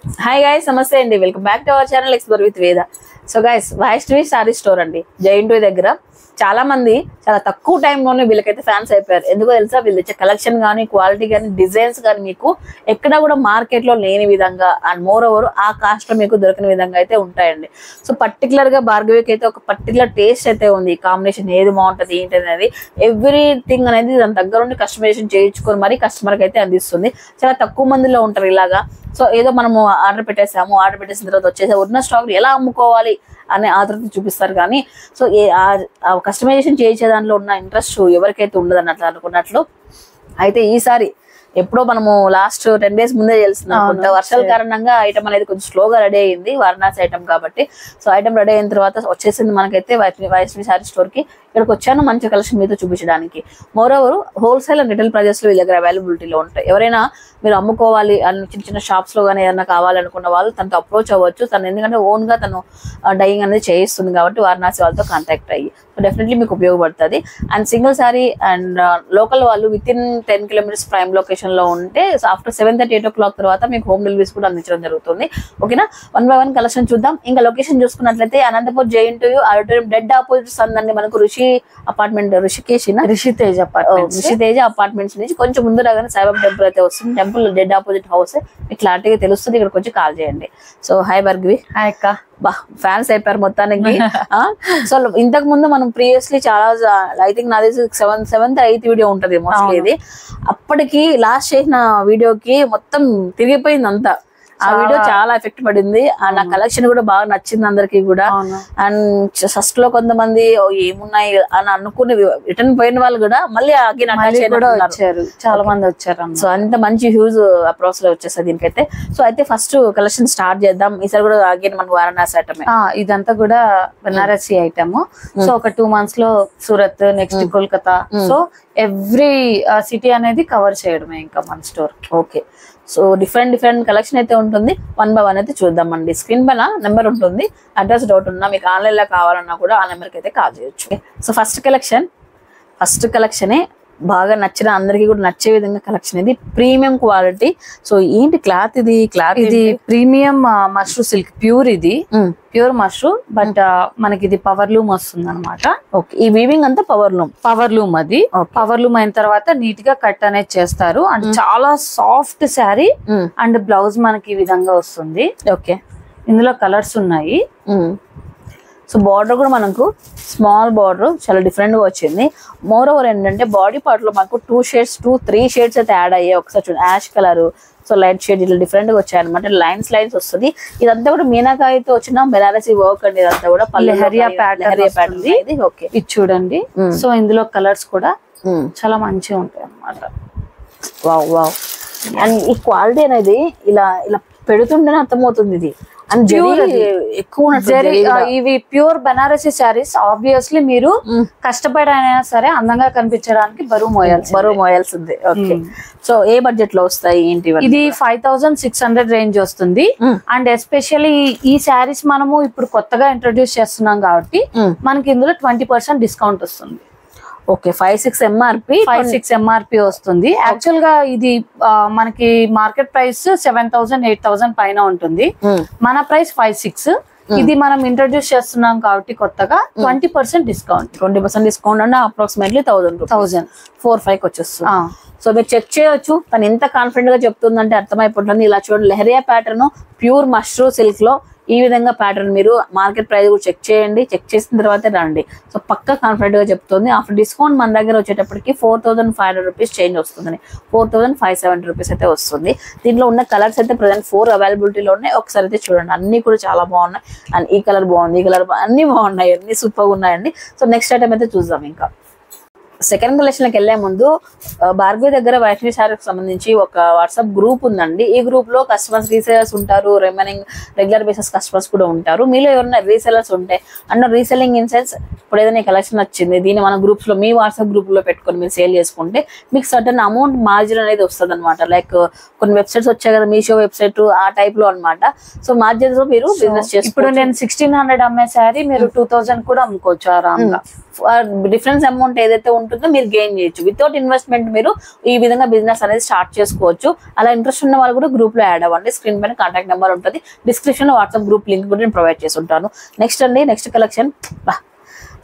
Hi guys, నమస్తే అండి. Welcome back to our channel explore with Veda. So guys, Vaishnavi sari store అండి, జైంట్ దగ్గర. చాలా మంది చాలా తక్కువ టైంలోనే వీళ్ళకైతే ఫ్యాన్స్ అయిపోయారు. ఎందుకో తెలుసా, వీళ్ళు ఇచ్చే కలెక్షన్ కానీ, క్వాలిటీ కానీ, డిజైన్స్ కానీ మీకు ఎక్కడా కూడా మార్కెట్ లో లేని విధంగా అండ్ మోర్ ఓవర్ ఆ కాస్ట్ లో మీకు దొరికిన విధంగా అయితే ఉంటాయండి. సో పర్టికులర్ గా భార్గవికి అయితే ఒక పర్టికులర్ టేస్ట్ అయితే ఉంది. కాంబినేషన్ ఏది బాగుంటుంది ఏంటి అనేది ఎవ్రీథింగ్ అనేది దాని దగ్గర ఉండి కస్టమైజేషన్ చేయించుకొని మరి కస్టమర్ కి అయితే అందిస్తుంది. చాలా తక్కువ మందిలో ఉంటారు ఇలాగా. సో ఏదో మనము ఆర్డర్ పెట్టేసాము, ఆర్డర్ పెట్టేసిన తర్వాత వచ్చేసి ఉన్న స్టాక్ ఎలా అమ్ముకోవాలి అనే ఆతృత చూపిస్తారు. కానీ సో కస్టమైజేషన్ చేయించే దాంట్లో ఉన్న ఇంట్రెస్ట్ ఎవరికైతే ఉండదు అన్నట్లు అనుకున్నట్లు అయితే ఈసారి ఎప్పుడో మనము లాస్ట్ 10 days ముందే తెలుస్తున్నాం. వర్షాల కారణంగా ఐటమ్ అనేది కొంచెం స్లోగా రెడీ అయింది, వారణాసి ఐటమ్ కాబట్టి. సో ఐటమ్ రెడీ అయిన తర్వాత వచ్చేసింది మనకైతే వైష్ణవి సారీ స్టోర్ కి. ఇక్కడికి వచ్చాను మంచి కలెక్షన్ మీతో చూపించడానికి. More wholesale and retail prices లో వీళ్ళ దగ్గర అవైలబిలిటీలో ఉంటాయి. ఎవరైనా మీరు అమ్ముకోవాలి అని చిన్న చిన్న షాప్స్ లో కానీ ఏదైనా కావాలనుకున్న వాళ్ళు తనతో అప్రోచ్ అవ్వచ్చు. తను ఎందుకంటే ఓన్ గా తను డైయింగ్ అనేది చేయిస్తుంది కాబట్టి వారణాసి వాళ్ళతో కాంటాక్ట్ అయ్యి డెఫినెట్లీ మీకు ఉపయోగపడుతుంది. And single sari and local వాళ్ళు within 10 kilometers prime location లో ఉంటే ఆఫ్టర్ 7:30, 8 o'clock తర్వాత మీకు హోమ్ డెలివరీస్ కూడా అందించడం జరుగుతుంది. ఓకేనా, 1 by 1 కలెక్షన్ చూద్దాం. ఇంకా లొకేషన్ చూసుకున్నట్లయితే Anantapur JNT auditorium dead opposite సందండి మనకు రిషి అపార్ట్మెంట్, రిషితేజ అపార్ట్మెంట్స్ నుంచి కొంచెం ముందు రాగానే సాయిబాబా టెంపుల్ అయితే వస్తుంది. టెంపుల్ డెడ్ ఆపోజిట్ హౌస్ మీకు క్లారిటీగా తెలుస్తుంది. ఇక్కడికి వచ్చి కాల్ చేయండి. So hi Bhargavi. హాయ్ అక్క. ఫ్యాన్స్ అయిపోయారు మొత్తానికి. సో ఇంతకు ముందు మనం ప్రీవియస్లీ చాలా ఐ థింక్ నాది 7th, 8th వీడియో ఉంటది మోస్ట్లీ ఇది. అప్పటికి లాస్ట్ చేసిన వీడియోకి మొత్తం తిరిగిపోయింది అంతా. ఆ వీడియో చాలా ఎఫెక్ట్ పడింది. నా కలెక్షన్ కూడా బాగా నచ్చింది అందరికి కూడా. అండ్ ఫస్ట్ లో కొంతమంది ఏమున్నాయి అని అనుకుని రిటర్న్ పోయిన వాళ్ళు కూడా మళ్ళీ వచ్చారు, చాలా మంది వచ్చారు. సో అంత మంచి హ్యూజ్ అప్రోచ్ లో వచ్చేస్తుంది దీనికైతే. సో అయితే ఫస్ట్ కలెక్షన్ స్టార్ట్ చేద్దాం. ఈసారి కూడా అగైన్ మనకు వారణాసి ఐటమ్. ఇదంతా కూడా బనారసి ఐటమ్. సో ఒక 2 months లో Surat, next Kolkata. So every city అనేది కవర్ చేయడమే ఇంకా మన store. Okay, so different collection అయితే ఉంటుంది. 1 by 1 అయితే చూద్దామండి. స్క్రీన్ పైన నెంబర్ ఉంటుంది. అడ్రస్ డౌట్ ఉన్నా మీకు ఆన్లైన్ లో కావాలన్నా కూడా ఆ నెంబర్కి అయితే కాల్ చేయొచ్చు. సో ఫస్ట్ కలెక్షనే బాగా నచ్చిన అందరికి కూడా నచ్చే విధంగా కలెక్షన్ ఇది. Premium quality. సో ఏంటి క్లాత్ ఇది? ఇది ప్రీమియం మష్రూ సిల్క్, ప్యూర్. ఇది ప్యూర్ మష్రూ, బట్ మనకి ఇది పవర్ లూమ్ వస్తుంది అనమాట. ఓకే, ఈ వీవింగ్ అంతా పవర్ లూమ్. అది పవర్ లూమ్ అయిన తర్వాత నీట్ గా కట్ అనేది చేస్తారు. అండ్ చాలా సాఫ్ట్ శారీ. అండ్ బ్లౌజ్ మనకి ఈ విధంగా వస్తుంది. ఓకే, ఇందులో కలర్స్ ఉన్నాయి. సో బార్డర్ కూడా మనకు స్మాల్ బార్డర్ చాలా డిఫరెంట్ గా వచ్చింది. మోర్ ఓవర్ ఏంటంటే బాడీ పార్ట్ లో మనకు 3 షేడ్స్ అయితే యాడ్ అయ్యాయి. ఒకసారి చూడండి, ash colour, so light shade ఇట్లా డిఫరెంట్ గా వచ్చాయి అనమాట. లైన్స్ వస్తుంది. ఇదంతా కూడా మీనాకాయతో వచ్చిన బెనారసీ వర్క్ అండి. ఇదంతా కూడా లెహరియా ప్యాటర్న్. ఓకే, ఇది చూడండి. సో ఇందులో కలర్స్ కూడా చాలా మంచిగా ఉంటాయి అనమాట. వావ్. అండ్ ఈ క్వాలిటీ అనేది ఇలా పెడుతుంటేనే అర్థమవుతుంది. ఇది అండ్ ఎక్కువ ఇవి ప్యూర్ బనారసి శారీస్. ఆబ్వియస్లీ మీరు కష్టపడైనా సరే అందంగా కనిపించడానికి బరువు మోయాల్సింది. ఓకే, సో ఏ బడ్జెట్ లో వస్తాయి ఏంటి? ఇది 5600 రేంజ్ వస్తుంది. అండ్ ఎస్పెషల్లీ ఈ శారీస్ మనము ఇప్పుడు కొత్తగా ఇంట్రొడ్యూస్ చేస్తున్నాం కాబట్టి మనకి ఇందులో 20% డిస్కౌంట్ వస్తుంది. ఓకే, 56 MRP వస్తుంది. యాక్చువల్ గా ఇది మనకి మార్కెట్ ప్రైస్ 7000, 8000 పైన ఉంటుంది. మన ప్రైస్ 56. ఇది మనం ఇంట్రొడ్యూస్ చేస్తున్నాం కాబట్టి కొత్తగా 20% డిస్కౌంట్. 20% డిస్కౌంట్ అంటే అప్రాక్సిమేట్లీ 1000 4-5 వచ్చేస్తుంది. సో మీరు చెక్ చేయొచ్చు. తను ఎంత కాన్ఫిడెంట్ గా చెప్తుందంటే అర్థమైపోతుంది. ఇలా చూడండి, leheriya pattern pure mashru silk లో ఈ విధంగా ప్యాటర్న్. మీరు మార్కెట్ ప్రైస్ కూడా చెక్ చేయండి. చెక్ చేసిన తర్వాతే రండి. సో పక్కా కాన్ఫిడెంట్ గా చెప్తుంది. ఆఫ్టర్ డిస్కౌంట్ మన దగ్గర వచ్చేటప్పటికి 4500 రూపీస్ చేంజ్ వస్తుంది. 4570 రూపీస్ అయితే వస్తుంది. దీంట్లో ఉన్న కలర్స్ అయితే ప్రజెంట్ 4 అవైలబిలిటీలో ఉన్నాయి. ఒకసారి అయితే చూడండి, అన్ని కూడా చాలా బాగున్నాయి. అండ్ ఈ కలర్ బాగుంది, ఈ కలర్ అన్ని బాగున్నాయి, అన్ని సూపర్గా ఉన్నాయండి. సో నెక్స్ట్ ఐటమ్ అయితే చూద్దాం. ఇంకా సెకండ్ కలెక్షన్కి వెళ్లే ముందు భార్గవి దగ్గర వైష్ణవి శారీకి సంబంధించి ఒక వాట్సాప్ గ్రూప్ ఉందండి. ఈ గ్రూప్ లో కస్టమర్స్, రీసేలర్స్ ఉంటారు. రిమైనింగ్ రెగ్యులర్ బేసిస్ కస్టమర్స్ కూడా ఉంటారు. మీలో ఎవరైనా రీసేలర్స్ ఉంటే అండ్ రీసెల్లింగ్ ఇన్ సెన్స్ ఇప్పుడు ఏదైనా కలెక్షన్ వచ్చింది, దీన్ని మన గ్రూప్స్ లో మీ వాట్సాప్ గ్రూప్ లో పెట్టుకొని మీరు సేల్ చేసుకుంటే మీకు సర్టన్ అమౌంట్ మార్జిన్ అనేది వస్తుంది అనమాట. లైక్ కొన్ని వెబ్సైట్స్ వచ్చాయి కదా, మీషో వెబ్సైట్ ఆ టైప్ లో అనమాట. సో మార్జిన్స్ లో మీరు బిజినెస్ చేసుకోవచ్చు. ఇప్పుడు నేను 1600 అమ్మే శారీ మీరు 2000 కూడా అమ్ముకోవచ్చు ఆరాంగా. డిఫరెన్స్ అమౌంట్ ఏదైతే ఉంటుందో ఉంటుందో మీరు గెయిన్ చేయొచ్చు. వితౌట్ ఇన్వెస్ట్మెంట్ మీరు ఈ విధంగా బిజినెస్ అనేది స్టార్ట్ చేసుకోవచ్చు. అలా ఇంట్రెస్ట్ ఉన్న వాళ్ళు కూడా గ్రూప్ లో యాడ్ అవ్వండి. స్క్రీన్ పైన కాంటాక్ట్ నెంబర్ ఉంటుంది, డిస్క్రిప్షన్ లో వాట్సాప్ గ్రూప్ లింక్ కూడా నేను ప్రొవైడ్ చేసి ఉంటాను. నెక్స్ట్ అండి, నెక్స్ట్ కలెక్షన్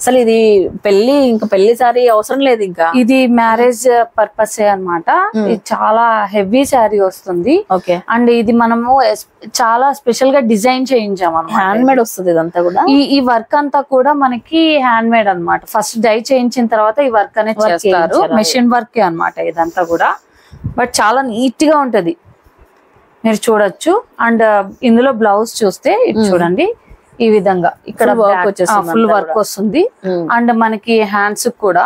అసలు ఇది పెళ్లి సారీ అవసరం లేదు, ఇంకా ఇది మ్యారేజ్ పర్పస్ అన్నమాట. ఇది చాలా హెవీ శారీ వస్తుంది. ఓకే, అండ్ ఇది మనము చాలా స్పెషల్ గా డిజైన్ చేయించాం అన్నమాట. హ్యాండ్ మేడ్ వస్తుంది ఇదంతా కూడా. ఈ వర్క్ అంతా కూడా మనకి హ్యాండ్ మేడ్ అన్నమాట. ఫస్ట్ డై చేయించిన తర్వాత ఈ వర్క్ అనేది చేస్తారు. మెషిన్ వర్క్ అన్నమాట ఇదంతా కూడా. బట్ చాలా నీట్ గా ఉంటది, మీరు చూడొచ్చు. అండ్ ఇందులో బ్లౌజ్ చూస్తే ఇది చూడండి, ఈ విధంగా ఇక్కడ ఫుల్ వర్క్ వస్తుంది. అండ్ మనకి హ్యాండ్స్ కూడా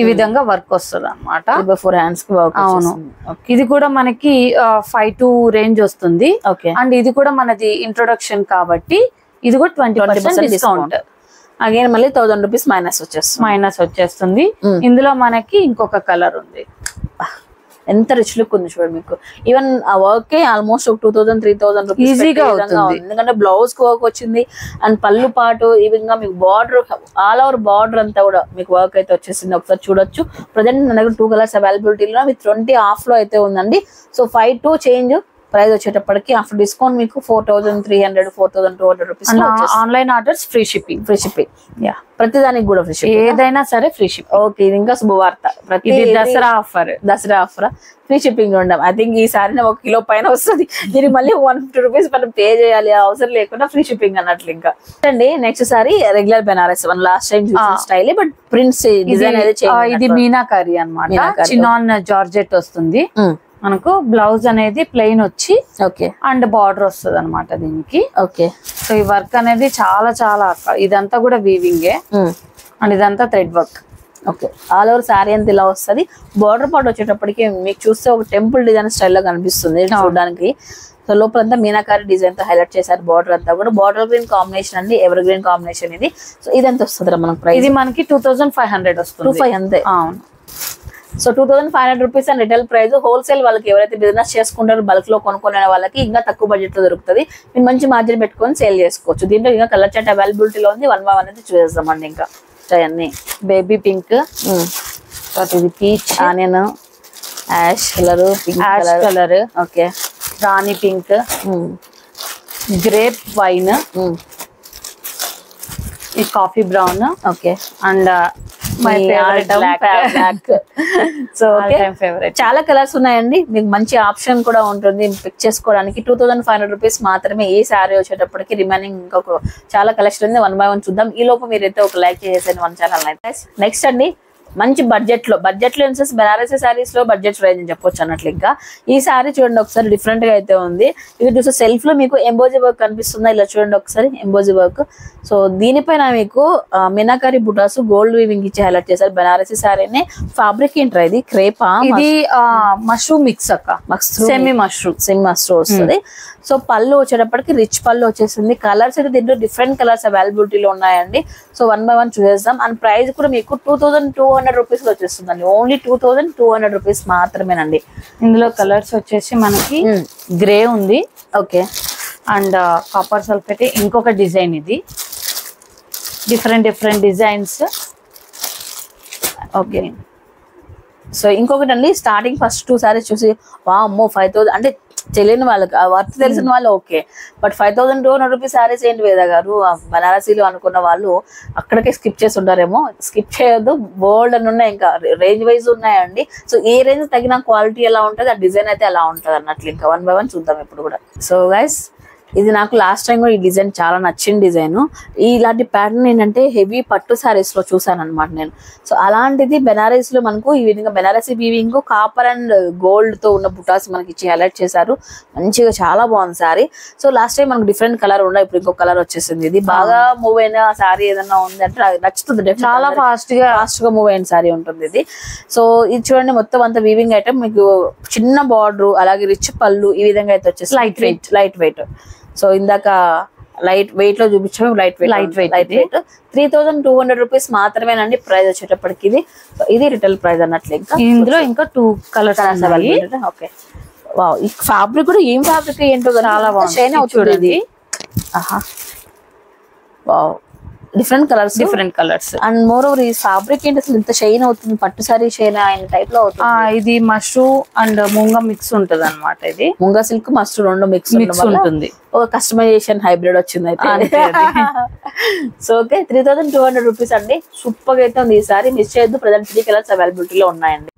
ఈ విధంగా వర్క్ వస్తుంది అనమాట. అవును, ఇది కూడా మనకి 5 to రేంజ్ వస్తుంది. అండ్ ఇది కూడా మనది ఇంట్రొడక్షన్ కాబట్టి ఇది కూడా 20% డిస్కౌంట్. అగైన్ మళ్ళీ 1000 రూపీస్ మైనస్ వచ్చేస్తుంది. ఇందులో మనకి ఇంకొక కలర్ ఉంది. ఎంత రిచ్ లుక్ ఉంది చూడండి మీకు. ఈవెన్ ఆ వర్క్ ఆల్మోస్ట్ ఒక 2000-3000 రూపీస్ ఈజీగా అవుతుంది. ఎందుకంటే బ్లౌజ్ కి వర్క్ వచ్చింది అండ్ పళ్ళు పాటు ఈ విధంగా మీకు బార్డర్, ఆల్ ఓవర్ బార్డర్ అంతా కూడా మీకు వర్క్ అయితే వచ్చేసింది. ఒకసారి చూడొచ్చు. ప్రజెంట్ నా దగ్గర 2 కలర్స్ అవైలబిలిటీలో విత్ 20 ఆఫ్ లో అయితే ఉందండి. సో 5 చేంజ్ ప్రైస్ వచ్చేటప్పటికి ఆఫ్టర్ డిస్కౌంట్ మీకు 4300-4200 rupees. Online orders free shipping. ప్రతి దానికి కూడా ఫ్రీ షిప్పింగ్, ఏదైనా సరే ఫ్రీ షిప్పింగ్. ఓకే, ఇది ఇంకా శుభవార్త. ప్రతి దసరా ఆఫర్ ఫ్రీ షిప్పింగ్ ఉండడం. ఐ థింక్ ఈ సారీ 1 కిలో పైన వస్తుంది. దీనికి మళ్ళీ 150 రూపీస్ మనం పే చేయాలి, అవసరం లేకుండా ఫ్రీ షిప్పింగ్ అన్నట్లు. ఇంకా అండి next sari regular Banaras, last time చూసిన స్టైల్ బట్ ప్రింట్స్ డిజైన్ అయితే ఇది మీనాకారి అన్నమాట. చినాన్ జార్జెట్ వస్తుంది మనకు. బ్లౌజ్ అనేది ప్లెయిన్ వచ్చి అండ్ బార్డర్ వస్తుంది అనమాట దీనికి. సో ఈ వర్క్ అనేది చాలా చాలా, ఇదంతా కూడా వీవింగే అండ్ ఇదంతా thread work. All over sorry అంతా ఇలా వస్తుంది. బార్డర్ పార్ట్ వచ్చేటప్పటికి మీకు చూస్తే ఒక టెంపుల్ డిజైన్ స్టైల్ లో కనిపిస్తుంది చూడడానికి. సో లోపలంతా మీనాకారి డిజైన్ తో హైలైట్ చేశారు. బార్డర్ అంతా కూడా బార్డర్ గ్రీన్ కాంబినేషన్ అండి, ఎవర్ గ్రీన్ కాంబినేషన్ ఇది. సో ఇదంతా వస్తుంది మనకు ప్రైస్. ఇది మనకి 2500 వస్తుంది. 2500 అంతే. So 2500 rupees and retail price. Wholesale వాళ్ళకి ఎవరైతే బిజినెస్ చేసుకుంటారో బల్క్ లో కొనుక్కునే వాళ్ళకి ఇంకా తక్కువ బడ్జెట్ లో దొరుకుతుంది. మీరు మంచి మార్జిన్ పెట్టుకొని సేల్ చేసుకోవచ్చు. దీంట్లో ఇంకా కలర్ చార్ట్ అవైలబిలిటీలో ఉంది. 1 by 1 అయితే చూసేద్దామండి. ఇంకా అన్ని బేబీ పింక్, ఇది peach, onion, ash colour, colour, okay, rani pink, grape wine, ఈ coffee brown, okay, and my favourite black. So చాలా కలర్స్ ఉన్నాయండి. మీకు మంచి ఆప్షన్ కూడా ఉంటుంది పిక్ చేసుకోవడానికి. 2500 రూపీస్ మాత్రమే ఈ సారీ వచ్చేటప్పటికి. రిమైనింగ్ ఇంకొక చాలా కలెక్షన్ ఉంది. 1 by 1 చూద్దాం. ఈ లోపు మీరైతే ఒక లైక్ చేసేయండి మన ఛానల్ అయితే. నెక్స్ట్ అండి మంచి బడ్జెట్ లో ఇన్సెన్స్ బెనారసీ సారీస్ లో బడ్జెట్ రేంజ్ అని చెప్పొచ్చు అన్నట్లు. ఇంకా ఈ సారీ చూడండి ఒకసారి, డిఫరెంట్ గా అయితే ఉంది. ఇది చూస్తే సెల్ఫ్ లో మీకు ఎంబోజీ వర్క్ కనిపిస్తుందా, ఇలా చూడండి ఒకసారి ఎంబోజీ వర్క్. సో దీనిపైన మీకు మీనాకారి బుటాస్ గోల్డ్ వీవింగ్ ఇచ్చి హైలైట్ చేశారు. బెనారసీ సారీని. ఫ్యాబ్రిక్ ఏంట్రా ఇది, క్రేపా? ఇది మష్రూమ్ మిక్స్ అక్క, సెమీ మష్రూమ్ వస్తుంది. సో పళ్ళు వచ్చేటప్పటికి రిచ్ పళ్ళు వచ్చేసింది. కలర్స్ అయితే దీంట్లో డిఫరెంట్ కలర్స్ అవైలబిలిటీలో ఉన్నాయండి. సో 1 by 1 చూసేద్దాం. అండ్ ప్రైస్ కూడా మీకు 2200 రూపీస్ వచ్చేస్తుందండి. ఓన్లీ 2200 రూపీస్ మాత్రమేనండి. ఇందులో కలర్స్ వచ్చేసి మనకి గ్రే ఉంది, ఓకే, అండ్ కాపర్ సల్ఫేట్. ఇంకొక డిజైన్, ఇది డిఫరెంట్ డిజైన్స్. ఓకే, సో ఇంకొకటి అండి, స్టార్టింగ్ ఫస్ట్ 2 సారీస్ చూసి వామ్మో 5000 అంటే తెలియని వాళ్ళకి, వర్త్ తెలిసిన వాళ్ళు ఓకే. బట్ 5200 రూపీస్ సారీస్ ఏంటి వేద గారు బనారసీలు అనుకున్న వాళ్ళు అక్కడికే స్కిప్ చేసి ఉంటారేమో. స్కిప్ చేయొద్దు, బోల్డ్ అని ఉన్నాయి, ఇంకా రేంజ్ వైజ్ ఉన్నాయండి. సో ఏ రేంజ్ తగిన క్వాలిటీ ఎలా ఉంటుంది, ఆ డిజైన్ అయితే అలా ఉంటుంది అన్నట్లు. ఇంకా 1 by 1 చూద్దాం ఇప్పుడు కూడా. సో గైస్ ఇది నాకు లాస్ట్ టైం కూడా ఈ డిజైన్ చాలా నచ్చిన డిజైన్. ఇలాంటి ప్యాటర్న్ ఏంటంటే హెవీ పట్టు సారీస్ లో చూసాను అనమాట నేను. సో అలాంటిది బెనారస్ లో మనకు ఈ విధంగా Banarasi weaving copper and gold తో ఉన్న బుటాస్ మనకి ఇచ్చి హైలైట్ చేశారు. మంచిగా చాలా బాగుంది సారీ. సో లాస్ట్ టైం మనకు డిఫరెంట్ కలర్ ఉండే, ఇప్పుడు ఇంకో కలర్ వచ్చేసింది. ఇది బాగా మూవ్ అయిన సారీ ఏదన్నా ఉంది అంటే నచ్చుతుంది. చాలా ఫాస్ట్ గా మూవ్ అయిన సారీ ఉంటుంది ఇది. సో ఇది చూడండి మొత్తం అంతా వీవింగ్ ఐటమ్, మీకు చిన్న బార్డర్, అలాగే రిచ్ పళ్ళు ఈ విధంగా అయితే వచ్చేసి లైట్ వెయిట్. సో ఇందాక లైట్ వెయిట్ లో చూపించాము, లైట్ వెయిట్ 3200 రూపీస్ మాత్రమేనండి ప్రైస్ వచ్చేటప్పటికి. ఇది రిటైల్ ప్రైస్ అన్నట్లు. ఇంకా ఇందులో ఇంకా 2 కలర్స్ అవైలబుల్. ఓకే, వావ్, ఈ ఫ్యాబ్రిక్ కూడా ఏం ఫ్యాబ్రిక్ ఏంటో చాలా బాగుంది. షైన్ అవుతుంది. ఆహా, wow, different colours and more over ఈ ఫ్యాబ్రిక్ ఏంటి అసలు ఇంత షైన్ అవుతుంది, పట్టు సారీ షైన్ అయిన టైప్ లో అవుతుంది. ఇది మష్రూ అండ్ ముంగ మిక్స్ ఉంటది అనమాట. ఇది ముంగా సిల్క్ మస్టర్డ్ రెండు మిక్స్ ఉంటుంది. ఒక కస్టమైజేషన్ హైబ్రిడ్ వచ్చింది అయితే. సో ఓకే 3200 రూపీస్ అండి. సూపర్ గా అయితే ఉంది. ఈసారి మిస్ చేయొద్దు. ప్రజెంట్ 3 కలర్స్ అవైలబిలిటీలో ఉన్నాయండి.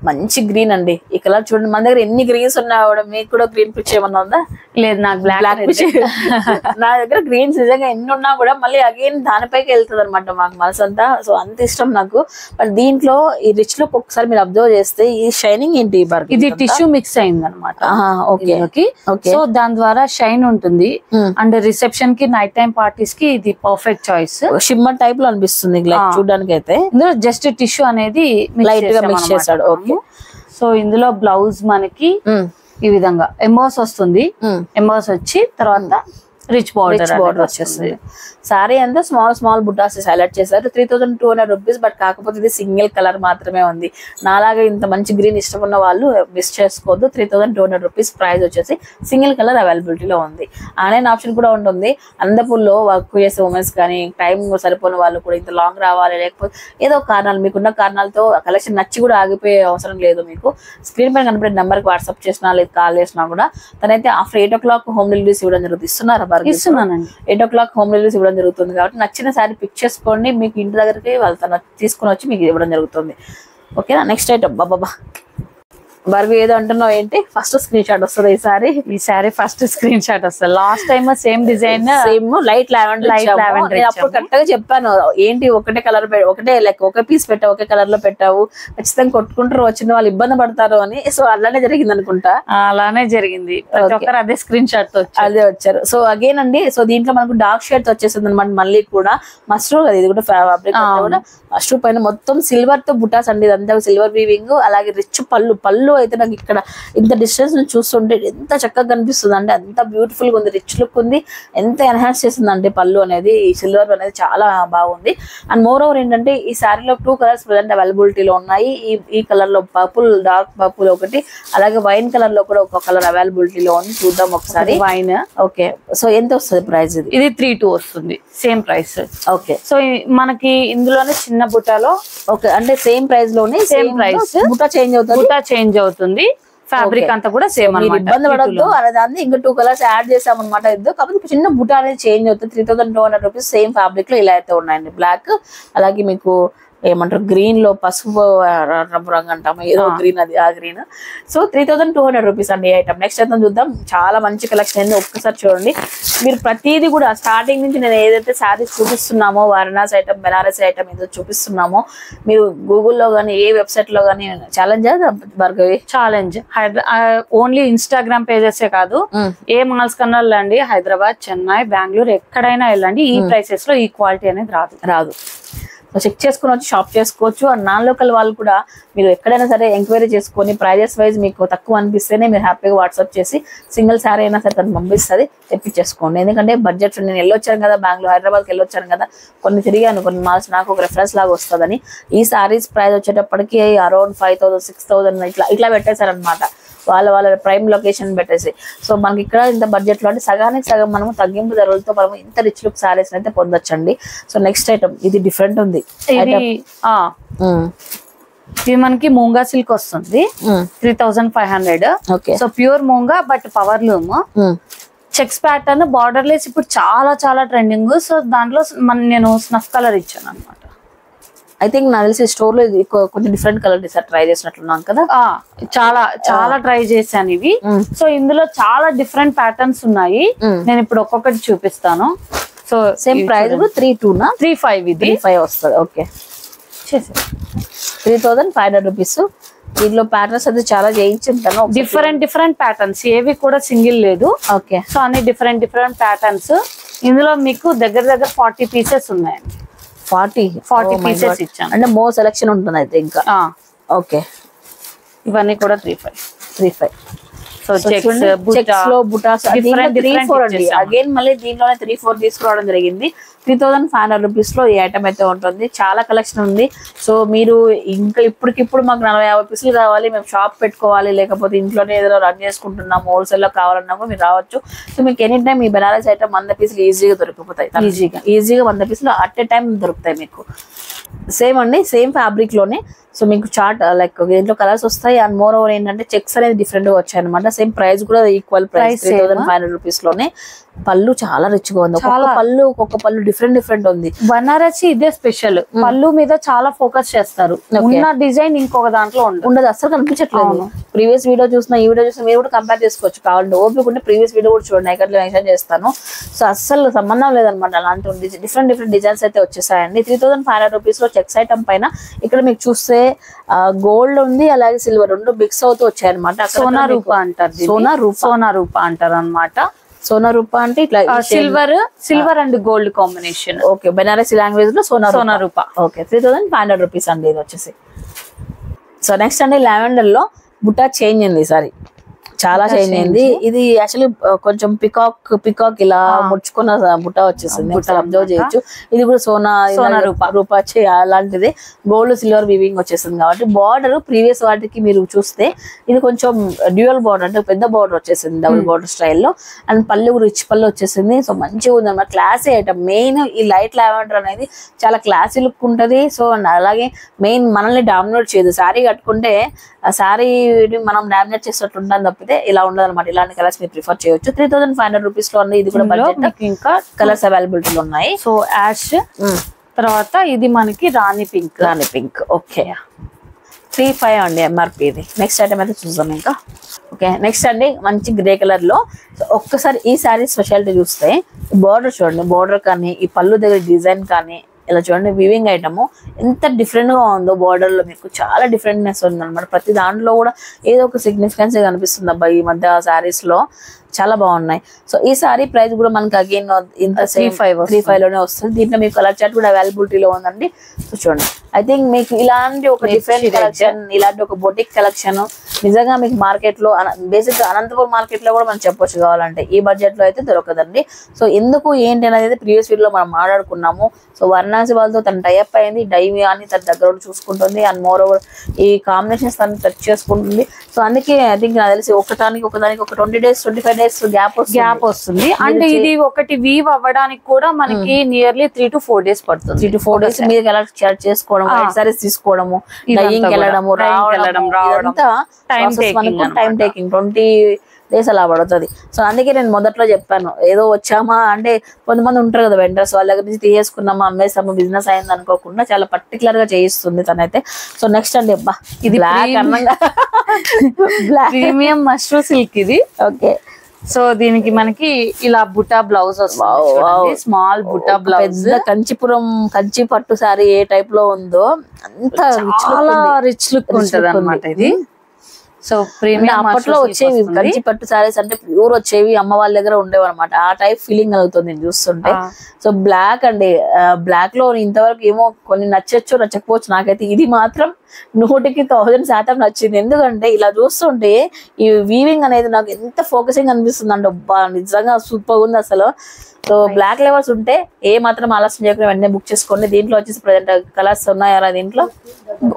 మంచి గ్రీన్ అండి. ఈ కలర్ చూడండి, మన దగ్గర ఎన్ని గ్రీన్స్ ఉన్నా కూడా మీకు కూడా గ్రీన్ పిచ్ ఏమన్నా ఉందా? లేదు, నాకు బ్లాక్ పిచ్. నా దగ్గర గ్రీన్స్ నిజంగా ఎన్ని ఉన్నా కూడా మళ్ళీ అగైన్ దానిపైకి వెళ్తుంది అనమాట మాకు మనసు అంతా. సో అంత ఇష్టం నాకు. బట్ దీంట్లో ఈ రిచ్ లుక్ ఒకసారి మీరు అబ్జర్వ్ చేస్తే ఈ షైనింగ్ ఏంటి, ఇది టిష్యూ మిక్స్ అయింది అనమాట. ఓకే. సో దాని ద్వారా షైన్ ఉంటుంది. అండ్ రిసెప్షన్ కి నైట్ టైం పార్టీస్ కి ఇది పర్ఫెక్ట్ చాయిస్. షిమ్మర్ టైప్ లో అనిపిస్తుంది చూడడానికి అయితే. ఇందులో జస్ట్ టిష్యూ అనేది లైట్ గా మిక్స్ చేశాడు. ఓకే. సో ఇందులో బ్లౌజ్ మనకి ఈ విధంగా ఎంబోస్ వస్తుంది. ఎంబోస్ వచ్చి తర్వాత రిచ్ బార్డర్ వచ్చేస్తుంది. సారీ అంతా స్మాల్ బుటాస్ హైలైట్ చేశారు. 3200 రూపీస్. బట్ కాకపోతే ఇది సింగిల్ కలర్ మాత్రమే ఉంది. నాలాగా ఇంత మంచి గ్రీన్ ఇష్టం ఉన్న వాళ్ళు మిస్ చేసుకోవద్దు. 3200 రూపీస్ ప్రైస్ వచ్చేసి సింగిల్ కలర్ అవైలబిలిటీలో ఉంది. ఆన్లైన్ ఆప్షన్ కూడా ఉంటుంది. అందపూర్లో వర్క్ చేసే ఉమెన్స్ కానీ టైం సరిపోయిన వాళ్ళు కూడా ఇంత లాంగ్ రావాలి, లేకపోతే ఏదో కారణాలు మీకున్న కారణాలతో కలెక్షన్ నచ్చి కూడా ఆగిపోయే అవసరం లేదు. మీకు స్క్రీన్ పైన కనపడే నెంబర్కి వాట్సాప్ చేసినా లేదా కాల్ చేసినా కూడా తనైతే ఆఫ్టర్ 8 o'clock హోమ్ డెలివరీస్ ఇవ్వడం జరుగుతుంది. ఇస్తున్నానండి. 8 o'clock హోమ్ డెలివరీస్ ఇవ్వడం జరుగుతుంది. కాబట్టి నచ్చిన శారీ పిక్ చేసుకోండి, మీకు ఇంటి దగ్గరికి వాళ్ళతో తీసుకుని వచ్చి మీకు ఇవ్వడం జరుగుతుంది. ఓకేనా? నెక్స్ట్ ఐటమ్ బాబా బర్వి ఏదో అంటున్నావు ఏంటి? ఫస్ట్ స్క్రీన్ షాట్ వస్తుంది ఈ సారీ ఫస్ట్ స్క్రీన్ షాట్ వస్తుంది. Last time same design, same light lavender. అప్పుడు కరెక్ట్ గా చెప్పాను ఏంటి ఒకటే కలర్ ఒకటే లైక్ ఒకే పీస్ పెట్టావు, ఒకే కలర్ లో పెట్టావు, ఖచ్చితంగా కొట్టుకుంటారు వచ్చిన వాళ్ళు ఇబ్బంది పడతారు అని. సో అలానే జరిగింది అనుకుంటా. అలానే జరిగింది. అదే స్క్రీన్ షాట్ తో అదే వచ్చారు. సో అగైన్ అండి, సో దీంట్లో మనకు డార్క్ షేడ్ వచ్చేసింది అనమాట. మళ్ళీ కూడా మస్ట్రూ కదా, ఇది కూడా ఫ్యాబ్రిక్ కూడా మస్ట్రూ పైన మొత్తం సిల్వర్ తో బుటాస్ అండి. ఇదంతా సిల్వర్ వీవింగ్. అలాగే రిచ్ పళ్ళు అయితే నాకు ఇక్కడ ఇంత డిస్టెన్స్ నుంచి చూస్తుంటే ఎంత చక్కగా కనిపిస్తుంది అంటే అంత బ్యూటిఫుల్ గా ఉంది. రిచ్ లుక్ ఉంది. ఎంత ఎన్హాన్స్ చేస్తుంది అంటే పళ్ళు అనేది, ఈ సిల్వర్ అనేది చాలా బాగుంది. అండ్ మోర్ ఓవర్ ఏంటంటే ఈ శారీలో 2 కలర్స్ ప్రజెంట్ అవైలబిలిటీలో ఉన్నాయి. ఈ కలర్ లో పర్పుల్, డార్క్ పర్పుల్ ఒకటి, అలాగే వైన్ కలర్ లో కూడా ఒక కలర్ అవైలబిలిటీలో ఉంది. చూద్దాం ఒకసారి. వైన్. ఓకే. సో ఎంత వస్తుంది ప్రైస్? ఇది 32 వస్తుంది. Same price. ఓకే. సో మనకి ఇందులోనే చిన్న బుటాలో ఓకే అంటే సేమ్ ప్రైస్ లోనే సేమ్ ప్రైస్, బుటా చేంజ్ అవుతుంది. ఫ్యాబ్రిక్ అంతా కూడా సేమ్. ఇబ్బంది పడద్దు అనే దాన్ని ఇంకా 2 కలర్స్ యాడ్ చేసామన్నమాట. ఇద్దరు కాకపోతే చిన్న బుటా అనేది చేంజ్ అవుతుంది. 3200 రూపీస్ సేమ్ ఫ్యాబ్రిక్ లో ఇలా అయితే ఉన్నాయండి. బ్లాక్, అలాగే మీకు ఏమంటారు గ్రీన్ లో పసుపు రంగు అంటాము, ఏదో గ్రీన్, అది ఆ గ్రీన్. సో 3200 రూపీస్ అండి ఐటమ్. నెక్స్ట్ అయితే చూద్దాం. చాలా మంచి కలెక్షన్ అయింది. ఒక్కసారి చూడండి. మీరు ప్రతిదీ కూడా స్టార్టింగ్ నుంచి నేను ఏదైతే శారీస్ చూపిస్తున్నామో, వారణాసి ఐటమ్, బెనారస్ ఐటమ్ ఏదో చూపిస్తున్నామో, మీరు గూగుల్లో కానీ ఏ వెబ్సైట్ లో కానీ challenge Bhargavi challenge only Instagram పేజెసే కాదు, ఏ మాల్స్ కన్నా వెళ్ళండి, హైదరాబాద్, చెన్నై, బెంగళూరు ఎక్కడైనా వెళ్ళండి, ఈ ప్రైసెస్ లో ఈ క్వాలిటీ అనేది రాదు. చెక్ చేసుకుని వచ్చి షాప్ చేసుకోవచ్చు. అండ్ నాన్ లోకల్ వాళ్ళు కూడా మీరు ఎక్కడైనా సరే ఎంక్వైరీ చేసుకొని ప్రైజెస్ వైజ్ మీకు తక్కువ అనిపిస్తేనే మీరు హ్యాపీగా వాట్సాప్ చేసి సింగిల్ శారీ అయినా సరే తను పంపిస్తుంది, తెప్పించేసుకోండి. ఎందుకంటే బడ్జెట్ నేను వెళ్ళొచ్చాను కదా, బెంగళూరు, హైదరాబాద్కి వెళ్ళొచ్చాను కదా, కొన్ని తిరిగాను, కొన్ని మాల్స్, నాకు ఒక రెఫరెన్స్ లాగా వస్తుందని. ఈ శారీస్ ప్రైస్ వచ్చేటప్పటికి అరౌండ్ 5000, 6000 ఇట్లా పెట్టేశారనమాట. వాళ్ళ ప్రైమ్ లొకేషన్ పెట్టేసి. సో మనకి ఇక్కడ ఇంత బడ్జెట్ లో అంటే సగానికి సగం మనము తగ్గింపు ధరలతో మనము ఇంత రిచ్ లుక్ సారీస్ అయితే పొందొచ్చండి. సో నెక్స్ట్ ఐటమ్ ఇది డిఫరెంట్ ఉంది. ఇది మనకి మూంగా సిల్క్ వస్తుంది. 3500. So pure మూంగా but power loom. Checks pattern, border less ఇప్పుడు చాలా ట్రెండింగ్. సో దాంట్లో నేను స్నఫ్ కలర్ ఇచ్చాను అనమాట. ఐ థింక్ నాకు తెలిసి స్టోర్ లో కొంచెం డిఫరెంట్ కలర్ ట్రై చేసినట్లున్నాం కదా. చాలా ట్రై చేశాను ఇవి. సో ఇందులో చాలా డిఫరెంట్ ప్యాటర్న్స్ ఉన్నాయి. నేను ఇప్పుడు ఒక్కొక్కటి చూపిస్తాను. సో సేమ్ ప్రైస్ 35 ఇది 35 వస్తుంది. ఓకే. 3500 రూపీస్. దీంట్లో ప్యాటర్న్స్ అయితే చాలా చేయించుంటాను. డిఫరెంట్ ప్యాటర్న్స్, ఏవి కూడా సింగిల్ లేదు. ఓకే. సో అన్ని డిఫరెంట్ ప్యాటర్న్స్. ఇందులో మీకు దగ్గర 40 పీసెస్ ఉన్నాయండి. 40 పీసెస్ ఇచ్చాను అంటే మోర్ సెలెక్షన్ ఉంటుంది అయితే ఇంకా. ఓకే. ఇవన్నీ కూడా 35. సో చెక్స్ లో బుటాస్ Different 3-4 అండి. ఇచ్చేసాము. అగైన్ మళ్ళీ దీంట్లోనే 3-4 తీసుకురావడం జరిగింది. 3500 రూపీస్ లో ఈ ఐటమ్ అయితే ఉంటుంది. చాలా కలెక్షన్ ఉంది. సో మీరు ఇంకా ఇప్పటికిప్పుడు మాకు 40-50 పీసులు కావాలి, మేము షాప్ పెట్టుకోవాలి, లేకపోతే ఇంట్లోనే ఏదైనా రన్ చేసుకుంటున్నాము, హోల్సేల్ లో కావాలన్నా కూడా మీరు రావచ్చు. సో మీకు ఎనీ టైం ఈ బెనారస్ ఐటమ్ 100 పీసులు ఈజీగా దొరికిపోతాయి. ఈజీగా 100 పీసులు అట్ ఏ టైం దొరుకుతాయి మీకు. సేమ్ అండి, సేమ్ ఫ్యాబ్రిక్ లోనే. సో మీకు చార్ట్ లైక్ దీంట్లో కలర్స్ వస్తాయి. అండ్ మోర్ ఓవర్ ఏంటంటే చెక్స్ అనేది డిఫరెంట్ గా వచ్చాయి అనమాట. సేమ్ ప్రైస్ కూడా ఈక్వల్ ప్రైస్ 3500 రూపీస్ లోనే. పళ్ళు చాలా రిచ్ గా ఉంది. ఒక్కొక్క పళ్ళు డిఫరెంట్ ఉంది. బనారసి ఇదే స్పెషల్. పళ్ళు మీద చాలా ఫోకస్ చేస్తారు. ఉన్న డిజైన్ ఇంకొక దాంట్లో ఉండదు, అసలు కనిపించట్లేదు. ప్రీవియస్ వీడియో చూసిన ఈ వీడియో చూసిన మీరు కూడా కంపేర్ చేసుకోవచ్చు కావాలంటే. ఓపిక ఉంటే ప్రీవియస్ వీడియో కూడా చూడండి, ఇక్కడ మెన్షన్ చేస్తాను. సో అస్సలు సంబంధం లేదనమాట. అలాంటి డిఫరెంట్ డిజైన్స్ అయితే వచ్చేసాయండి. 3500 రూపీస్ లో చెక్స్ ఐటమ్ పైన ఇక్కడ మీకు చూస్తే గోల్డ్ ఉంది, అలాగే సిల్వర్ రెండు మిక్స్ అవుతూ వచ్చాయి అనమాట. సోనా రూపా అంటారు, సోనా రూపా అంటారు అనమాట. సోనా రూపా అంటే ఇట్లా silver and gold combination. Okay, Banarasi language లో సోనా రూపా. ఓకే, 3500 రూపీస్ అండి ఇది వచ్చేసి. సో నెక్స్ట్ అండి లావెండర్ లో బుట్టా చేంజ్ అయింది ఈసారి, చాలా చేంజ్ అయింది. ఇది యాక్చువల్లీ కొంచెం పికాక్ ఇలా ముడుచుకున్న బుట్ట వచ్చేసింది, అబ్జర్వ్ చేయొచ్చు. ఇది కూడా సోనా రూపా అలాంటిది. గోల్డ్ సిల్వర్ వీవింగ్ వచ్చేసింది కాబట్టి బార్డర్ ప్రీవియస్ వాటికి మీరు చూస్తే ఇది కొంచెం డ్యూయల్ బార్డర్, అంటే పెద్ద బార్డర్ వచ్చేసింది డబుల్ బార్డర్ స్టైల్లో. అండ్ పళ్ళు రిచ్ పళ్ళు వచ్చేసింది. సో మంచిగా ఉంది అన్నమాట, క్లాసీ ఐటమ్. మెయిన్ ఈ లైట్ లావెండర్ అనేది చాలా క్లాసీ లుక్ ఉంటుంది. సో అలాగే మెయిన్ మనల్ని డామినేట్ చేయదు. శారీ కట్టుకుంటే ఆ శారీ మనం డామినేట్ చేసినట్టు ఉంటుంది తప్పితే ఇలా ఉండదు అనమాట. ఇలాంటి కలర్స్ మీరు ప్రిఫర్ చేయొచ్చు. 3500 రూపీస్ లో ఇది కూడా బడ్జెట్. ఇంకా కలర్స్ అవైలబిలిటీలో ఉన్నాయి. సో యాష్ తర్వాత ఇది మనకి రాణి పింక్. ఓకే, 35 అండి ఎంఆర్పి ఇది. నెక్స్ట్ ఐటమ్ అయితే చూద్దాం ఇంకా. ఓకే, నెక్స్ట్ అండి మంచి గ్రే కలర్ లో. ఒక్కసారి ఈ శారీ స్పెషాలిటీ చూస్తే బార్డర్ చూడండి, బార్డర్ కానీ ఈ పళ్ళు దగ్గర డిజైన్ కానీ ఇలా చూడండి. వీవింగ్ ఐటమ్ ఎంత డిఫరెంట్ గా ఉందో, బార్డర్ లో మీకు చాలా డిఫరెంట్నెస్ ఉంది అనమాట. ప్రతి దాంట్లో కూడా ఏదో ఒక సిగ్నిఫికెన్స్ కనిపిస్తుంది అబ్బాయి ఈ మధ్య శారీస్ లో, చాలా బాగున్నాయి. సో ఈ సారీ ప్రైస్ కూడా మనకి అగైన్ ఇంత 35 లోనే వస్తుంది. దీంట్లో మీకు కలర్ చార్ట్ కూడా అవైలబిలిటీలో ఉందండి. సో చూడండి, ఐ థింక్ మీకు ఇలాంటి ఒక డిఫరెంట్ కలెక్షన్, ఇలాంటి ఒక బొటిక్ కలెక్షన్ నిజంగా మీకు మార్కెట్ లో బేసిక్ అనంతపురం మార్కెట్ లో కూడా మనం చెప్పొచ్చు కావాలంటే. ఈ బడ్జెట్ లో అయితే దొరకదండి. సో ఎందుకు ఏంటి అనేది ప్రీవియస్ వీడియోలో మనం మాట్లాడుకున్నాము. సో వారణాసి వాళ్ళతో తను టైఅప్ అయింది, డై అని తన దగ్గర చూసుకుంటుంది. అండ్ మోర్ ఓవర్ ఈ కాంబినేషన్స్ తను టచ్ చేసుకుంటుంది. సో అందుకే ఐ థింక్ నాకు తెలిసి ఒకదానికి ఒక 20 days 25 days గ్యాప్ వస్తుంది. అండ్ ఇది ఒకటి వీవ్ అవ్వడానికి కూడా మనకి నియర్లీ 3 to 4 days పడుతుంది. 3 to 4 days మీరు ఎలా చేసుకోవడం, సారీస్ తీసుకోవడము, వెళ్ళడము, రావడం, టైం టేకింగ్ 20 days అలా పడుతుంది. సో అందుకే నేను మొదట్లో చెప్పాను, ఏదో వచ్చామా అంటే కొంతమంది ఉంటారు కదా వెండర్స్, వాళ్ళ దగ్గర నుంచి తీసేసుకున్నామా అమ్మేసాము బిజినెస్ అయింది అనుకోకుండా చాలా పర్టికులర్ గా చేయిస్తుంది తనైతే. సో నెక్స్ట్ అండి అబ్బా, ఇది బ్లాక్ ప్రీమియం మష్రూమ్ సిల్క్ ఇది. ఓకే, సో దీనికి మనకి ఇలా బుటా బ్లౌజ్ వస్తుంది, స్మాల్ బుటా బ్లౌజ్. కంచి పట్టు సారీ ఏ టైప్ లో ఉందో అంత చాలా రిచ్ లుక్ ఉంటది అన్నమాట ఇది. సో ప్రీమియం అప్పట్లో వచ్చేవి కంచి పట్టు సారీస్ అంటే ప్యూర్ వచ్చేవి, అమ్మ వాళ్ళ దగ్గర ఉండేవి అనమాట. ఆ టైప్ ఫీలింగ్ కలుగుతుంది చూస్తుంటే. సో బ్లాక్ అండి, బ్లాక్ లో ఇంతవరకు ఏమో కొన్ని నచ్చచ్చు నచ్చకపోవచ్చు, నాకైతే ఇది మాత్రం 100% నచ్చింది. ఎందుకంటే ఇలా చూస్తుంటే ఈ వీవింగ్ అనేది నాకు ఎంత ఫోకసింగ్ అనిపిస్తుంది అంటే నిజంగా సూపర్ ఉంది అసలు. సో బ్లాక్ లెవెల్స్ ఉంటే ఏ మాత్రం ఆలస్యం చేయకుండా వెంటనే బుక్ చేసుకోండి. దీంట్లో వచ్చేసి ప్రజెంట్ కలర్స్ ఉన్నాయా దీంట్లో?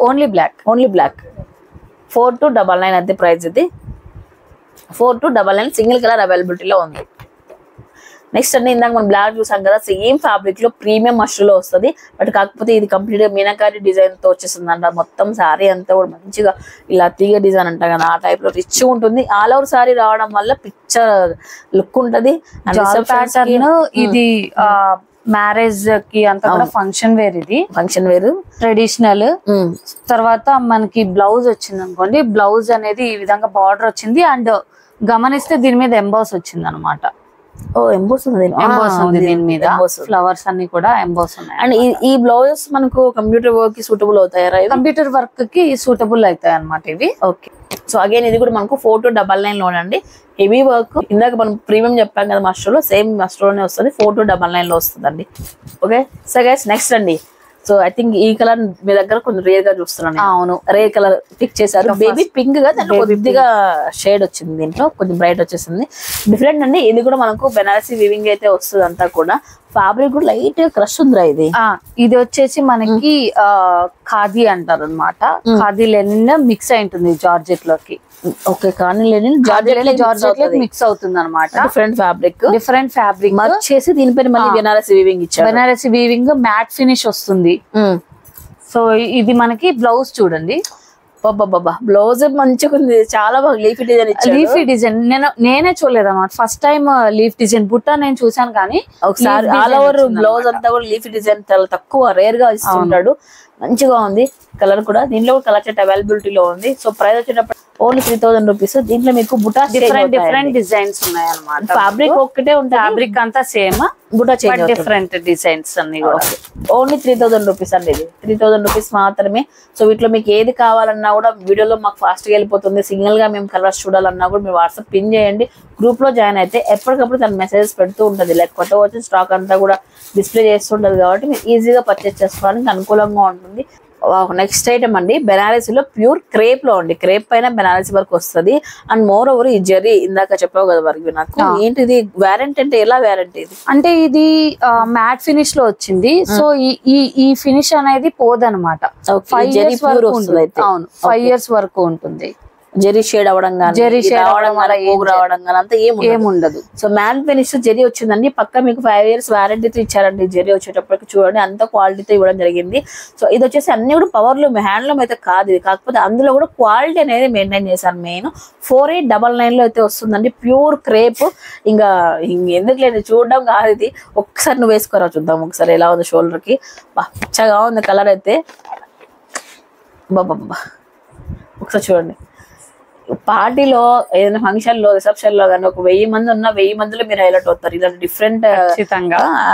ఓన్లీ బ్లాక్ 4299 అది ప్రైస్. ఇది 4299 సింగిల్ కలర్ అవైలబిలిటీలో ఉంది. నెక్స్ట్ అండి ఇందాక మనం బ్లాక్ చూసాం కదా, సేమ్ ఫ్యాబ్రిక్ లో ప్రీమియం మష్రూలో వస్తుంది. బట్ కాకపోతే ఇది కంప్లీట్ గా మీనాకారి డిజైన్ తో వచ్చేస్తుంది అంట. మొత్తం శారీ అంతా కూడా మంచిగా ఇలా తీగ డిజైన్ అంట కదా, ఆ టైప్ లో రిచ్ ఉంటుంది. ఆల్ ఓవర్ శారీ రావడం వల్ల పిక్చర్ లుక్ ఉంటది. ఇది మ్యారేజ్ కి అంతా కూడా ఫంక్షన్ వేర్, ఇది ఫంక్షన్ వేర్ ట్రెడిషనల్. తర్వాత మనకి బ్లౌజ్ వచ్చింది అనుకోండి, బ్లౌజ్ అనేది ఈ విధంగా బార్డర్ వచ్చింది. అండ్ గమనిస్తే దీని మీద ఎంబాస్ వచ్చింది అనమాట. ఎంబోస్ ఉంది దీని మీద, ఫ్లవర్స్ అన్ని కూడా ఎంబోస్ ఉన్నాయి. అండ్ ఈ బ్లౌజెస్ మనకు కంప్యూటర్ వర్క్ కి సూటబుల్ అవుతాయా? కంప్యూటర్ వర్క్ కి సూటబుల్ అవుతాయి అనమాట ఇవి. ఓకే, సో అగైన్ ఇది కూడా మనకు 4299 లోనండి. హెవీ వర్క్ ఇందాక మనం ప్రీమియం చెప్పాం కదా మస్ట్రోలో, సేమ్ మస్ట్రోలోనే వస్తుంది. 4299 లో వస్తుందండి. ఓకే, సో గైస్ నెక్స్ట్ అండి సో ఐ థింక్ ఈ కలర్ మీ దగ్గర కొంచెం రేర్ గా చూస్తున్నాను. అవును, రేర్ కలర్ పిక్ చేశారు. బేబీ పింక్ గా దాంట్లో కొద్దిగా షేడ్ వచ్చింది, దీంట్లో కొంచెం బ్రైట్ వచ్చేసింది. డిఫరెంట్ అండి. ఇది కూడా మనకు బెనారసీ వీవింగ్ అయితే వస్తుంది అంతా కూడా. ఫ్యాబ్రిక్ కూడా లైట్ క్రష్ ఉందిరా ఇది. ఇది వచ్చేసి మనకి ఖాదీ అంటారు అనమాట. ఖాదీ లెనిన్ మిక్స్ అయి ఉంటుంది జార్జెట్ లోకి. ఓకే, కానీ లెనిన్ జార్జెట్ మిక్స్ అవుతుంది అనమాట. డిఫరెంట్ ఫ్యాబ్రిక్ చేసి దీనిపైన మళ్ళీ బెనారసీ వీవింగ్ ఇచ్చారు. బెనారసీ వీవింగ్ మ్యాట్ ఫినిష్ వస్తుంది. సో ఇది మనకి బ్లౌజ్ చూడండి. బ్లౌజ్ మంచిగా ఉంది, చాలా బాగా లీఫీ డిజైన్ ఇచ్చారు. లీఫీ డిజైన్ నేనే చూడలేదు అన్నమాట, ఫస్ట్ టైం లీఫ్ డిజైన్ బుట్ట నేను చూసాను. కానీ ఒకసారి ఆల్ ఓవర్ బ్లౌజ్ అంతా కూడా లీఫీ డిజైన్ చాలా తక్కువ రేర్ గా ఇస్తుంటాడు. మంచిగా ఉంది కలర్ కూడా. దీంట్లో కూడా కలర్ సెట్ అవైలబిలిటీలో ఉంది. సో ప్రైస్ వచ్చేటప్పుడు ఓన్లీ 3000 రూపీస్. దీంట్లో మీకు బుటా డిఫరెంట్ డిజైన్స్ ఉన్నాయి అన్నమాట. ఫ్యాబ్రిక్ ఒక్కటే ఉంటుంది, ఫ్యాబ్రిక్ అంతా సేమ్, బుటా చేంజ్ డిఫరెంట్ డిజైన్స్ అన్ని కూడా. ఓన్లీ 3000 రూపీస్ అండి. ఇది 3000 రూపీస్ మాత్రమే. సో వీటిలో మీకు ఏది కావాలన్నా కూడా వీడియోలో మాకు ఫాస్ట్ గా వెళ్ళిపోతుంది. సింగిల్ గా మేము కలర్స్ చూడాలన్నా కూడా మీరు వాట్సాప్ పిన్ చేయండి. గ్రూప్ లో జాయిన్ అయితే ఎప్పటికప్పుడు తన మెసేజెస్ పెడుతూ ఉంటుంది. లేకపోతే వచ్చిన స్టాక్ అంతా కూడా డిస్ప్లే చేస్తుంటది కాబట్టి మీరు ఈజీగా పర్చేస్ చేసుకోవడానికి అనుకూలంగా ఉంటుంది. నెక్స్ట్ ఐటమ్ అండి, బెనారసీలో ప్యూర్ క్రేప్ లో అండి. క్రేప్ పైన బెనారసీ వర్క్ వస్తుంది. అండ్ మోర్ ఓవర్ ఈ జరీ ఇందాక చెప్పావు కదా వర్క్, నాకు ఏంటిది వ్యారంటీ అంటే ఎలా వ్యారంటీ ఇది అంటే ఇది మ్యాట్ ఫినిష్ లో వచ్చింది. సో ఈ ఫినిష్ అనేది పోదనమాట. 5 years వరకు ఉంటుంది. అవును, 5 years వరకు ఉంటుంది. జెరీ షేడ్ అవడం కానీ రావడం కానీ అంతా ఏముండదు. సో మ్యాట్ ఫినిష్ జెరీ వచ్చిందండి. పక్క మీకు 5 years వారంటీతో ఇచ్చారండి. జెరీ వచ్చేటప్పటికి చూడండి అంత క్వాలిటీతో ఇవ్వడం జరిగింది. సో ఇది వచ్చేసి అన్ని కూడా పవర్లూమ్, హ్యాండ్లూమ్ అయితే కాదు. కాకపోతే అందులో కూడా క్వాలిటీ అనేది మెయింటైన్ చేశాను. మెయిన్ 4899 లో అయితే వస్తుందండి. Pure crepe. ఇంకా ఎందుకు లేదు చూడడం కాదు, ఇది ఒక్కసారి నువ్వు వేసుకోరా చూద్దాం ఒకసారి ఎలా ఉంది. షోల్డర్ కి పచ్చగా ఉంది కలర్ అయితే. బాబా ఒకసారి చూడండి. పార్టీలో ఏదైనా ఫంక్షన్ లో రిసెప్షన్ లో కానీ ఒక 1000 మంది ఉన్న 1000 మందిలో మీరు హైలైట్ అవుతారు. ఇలా డిఫరెంట్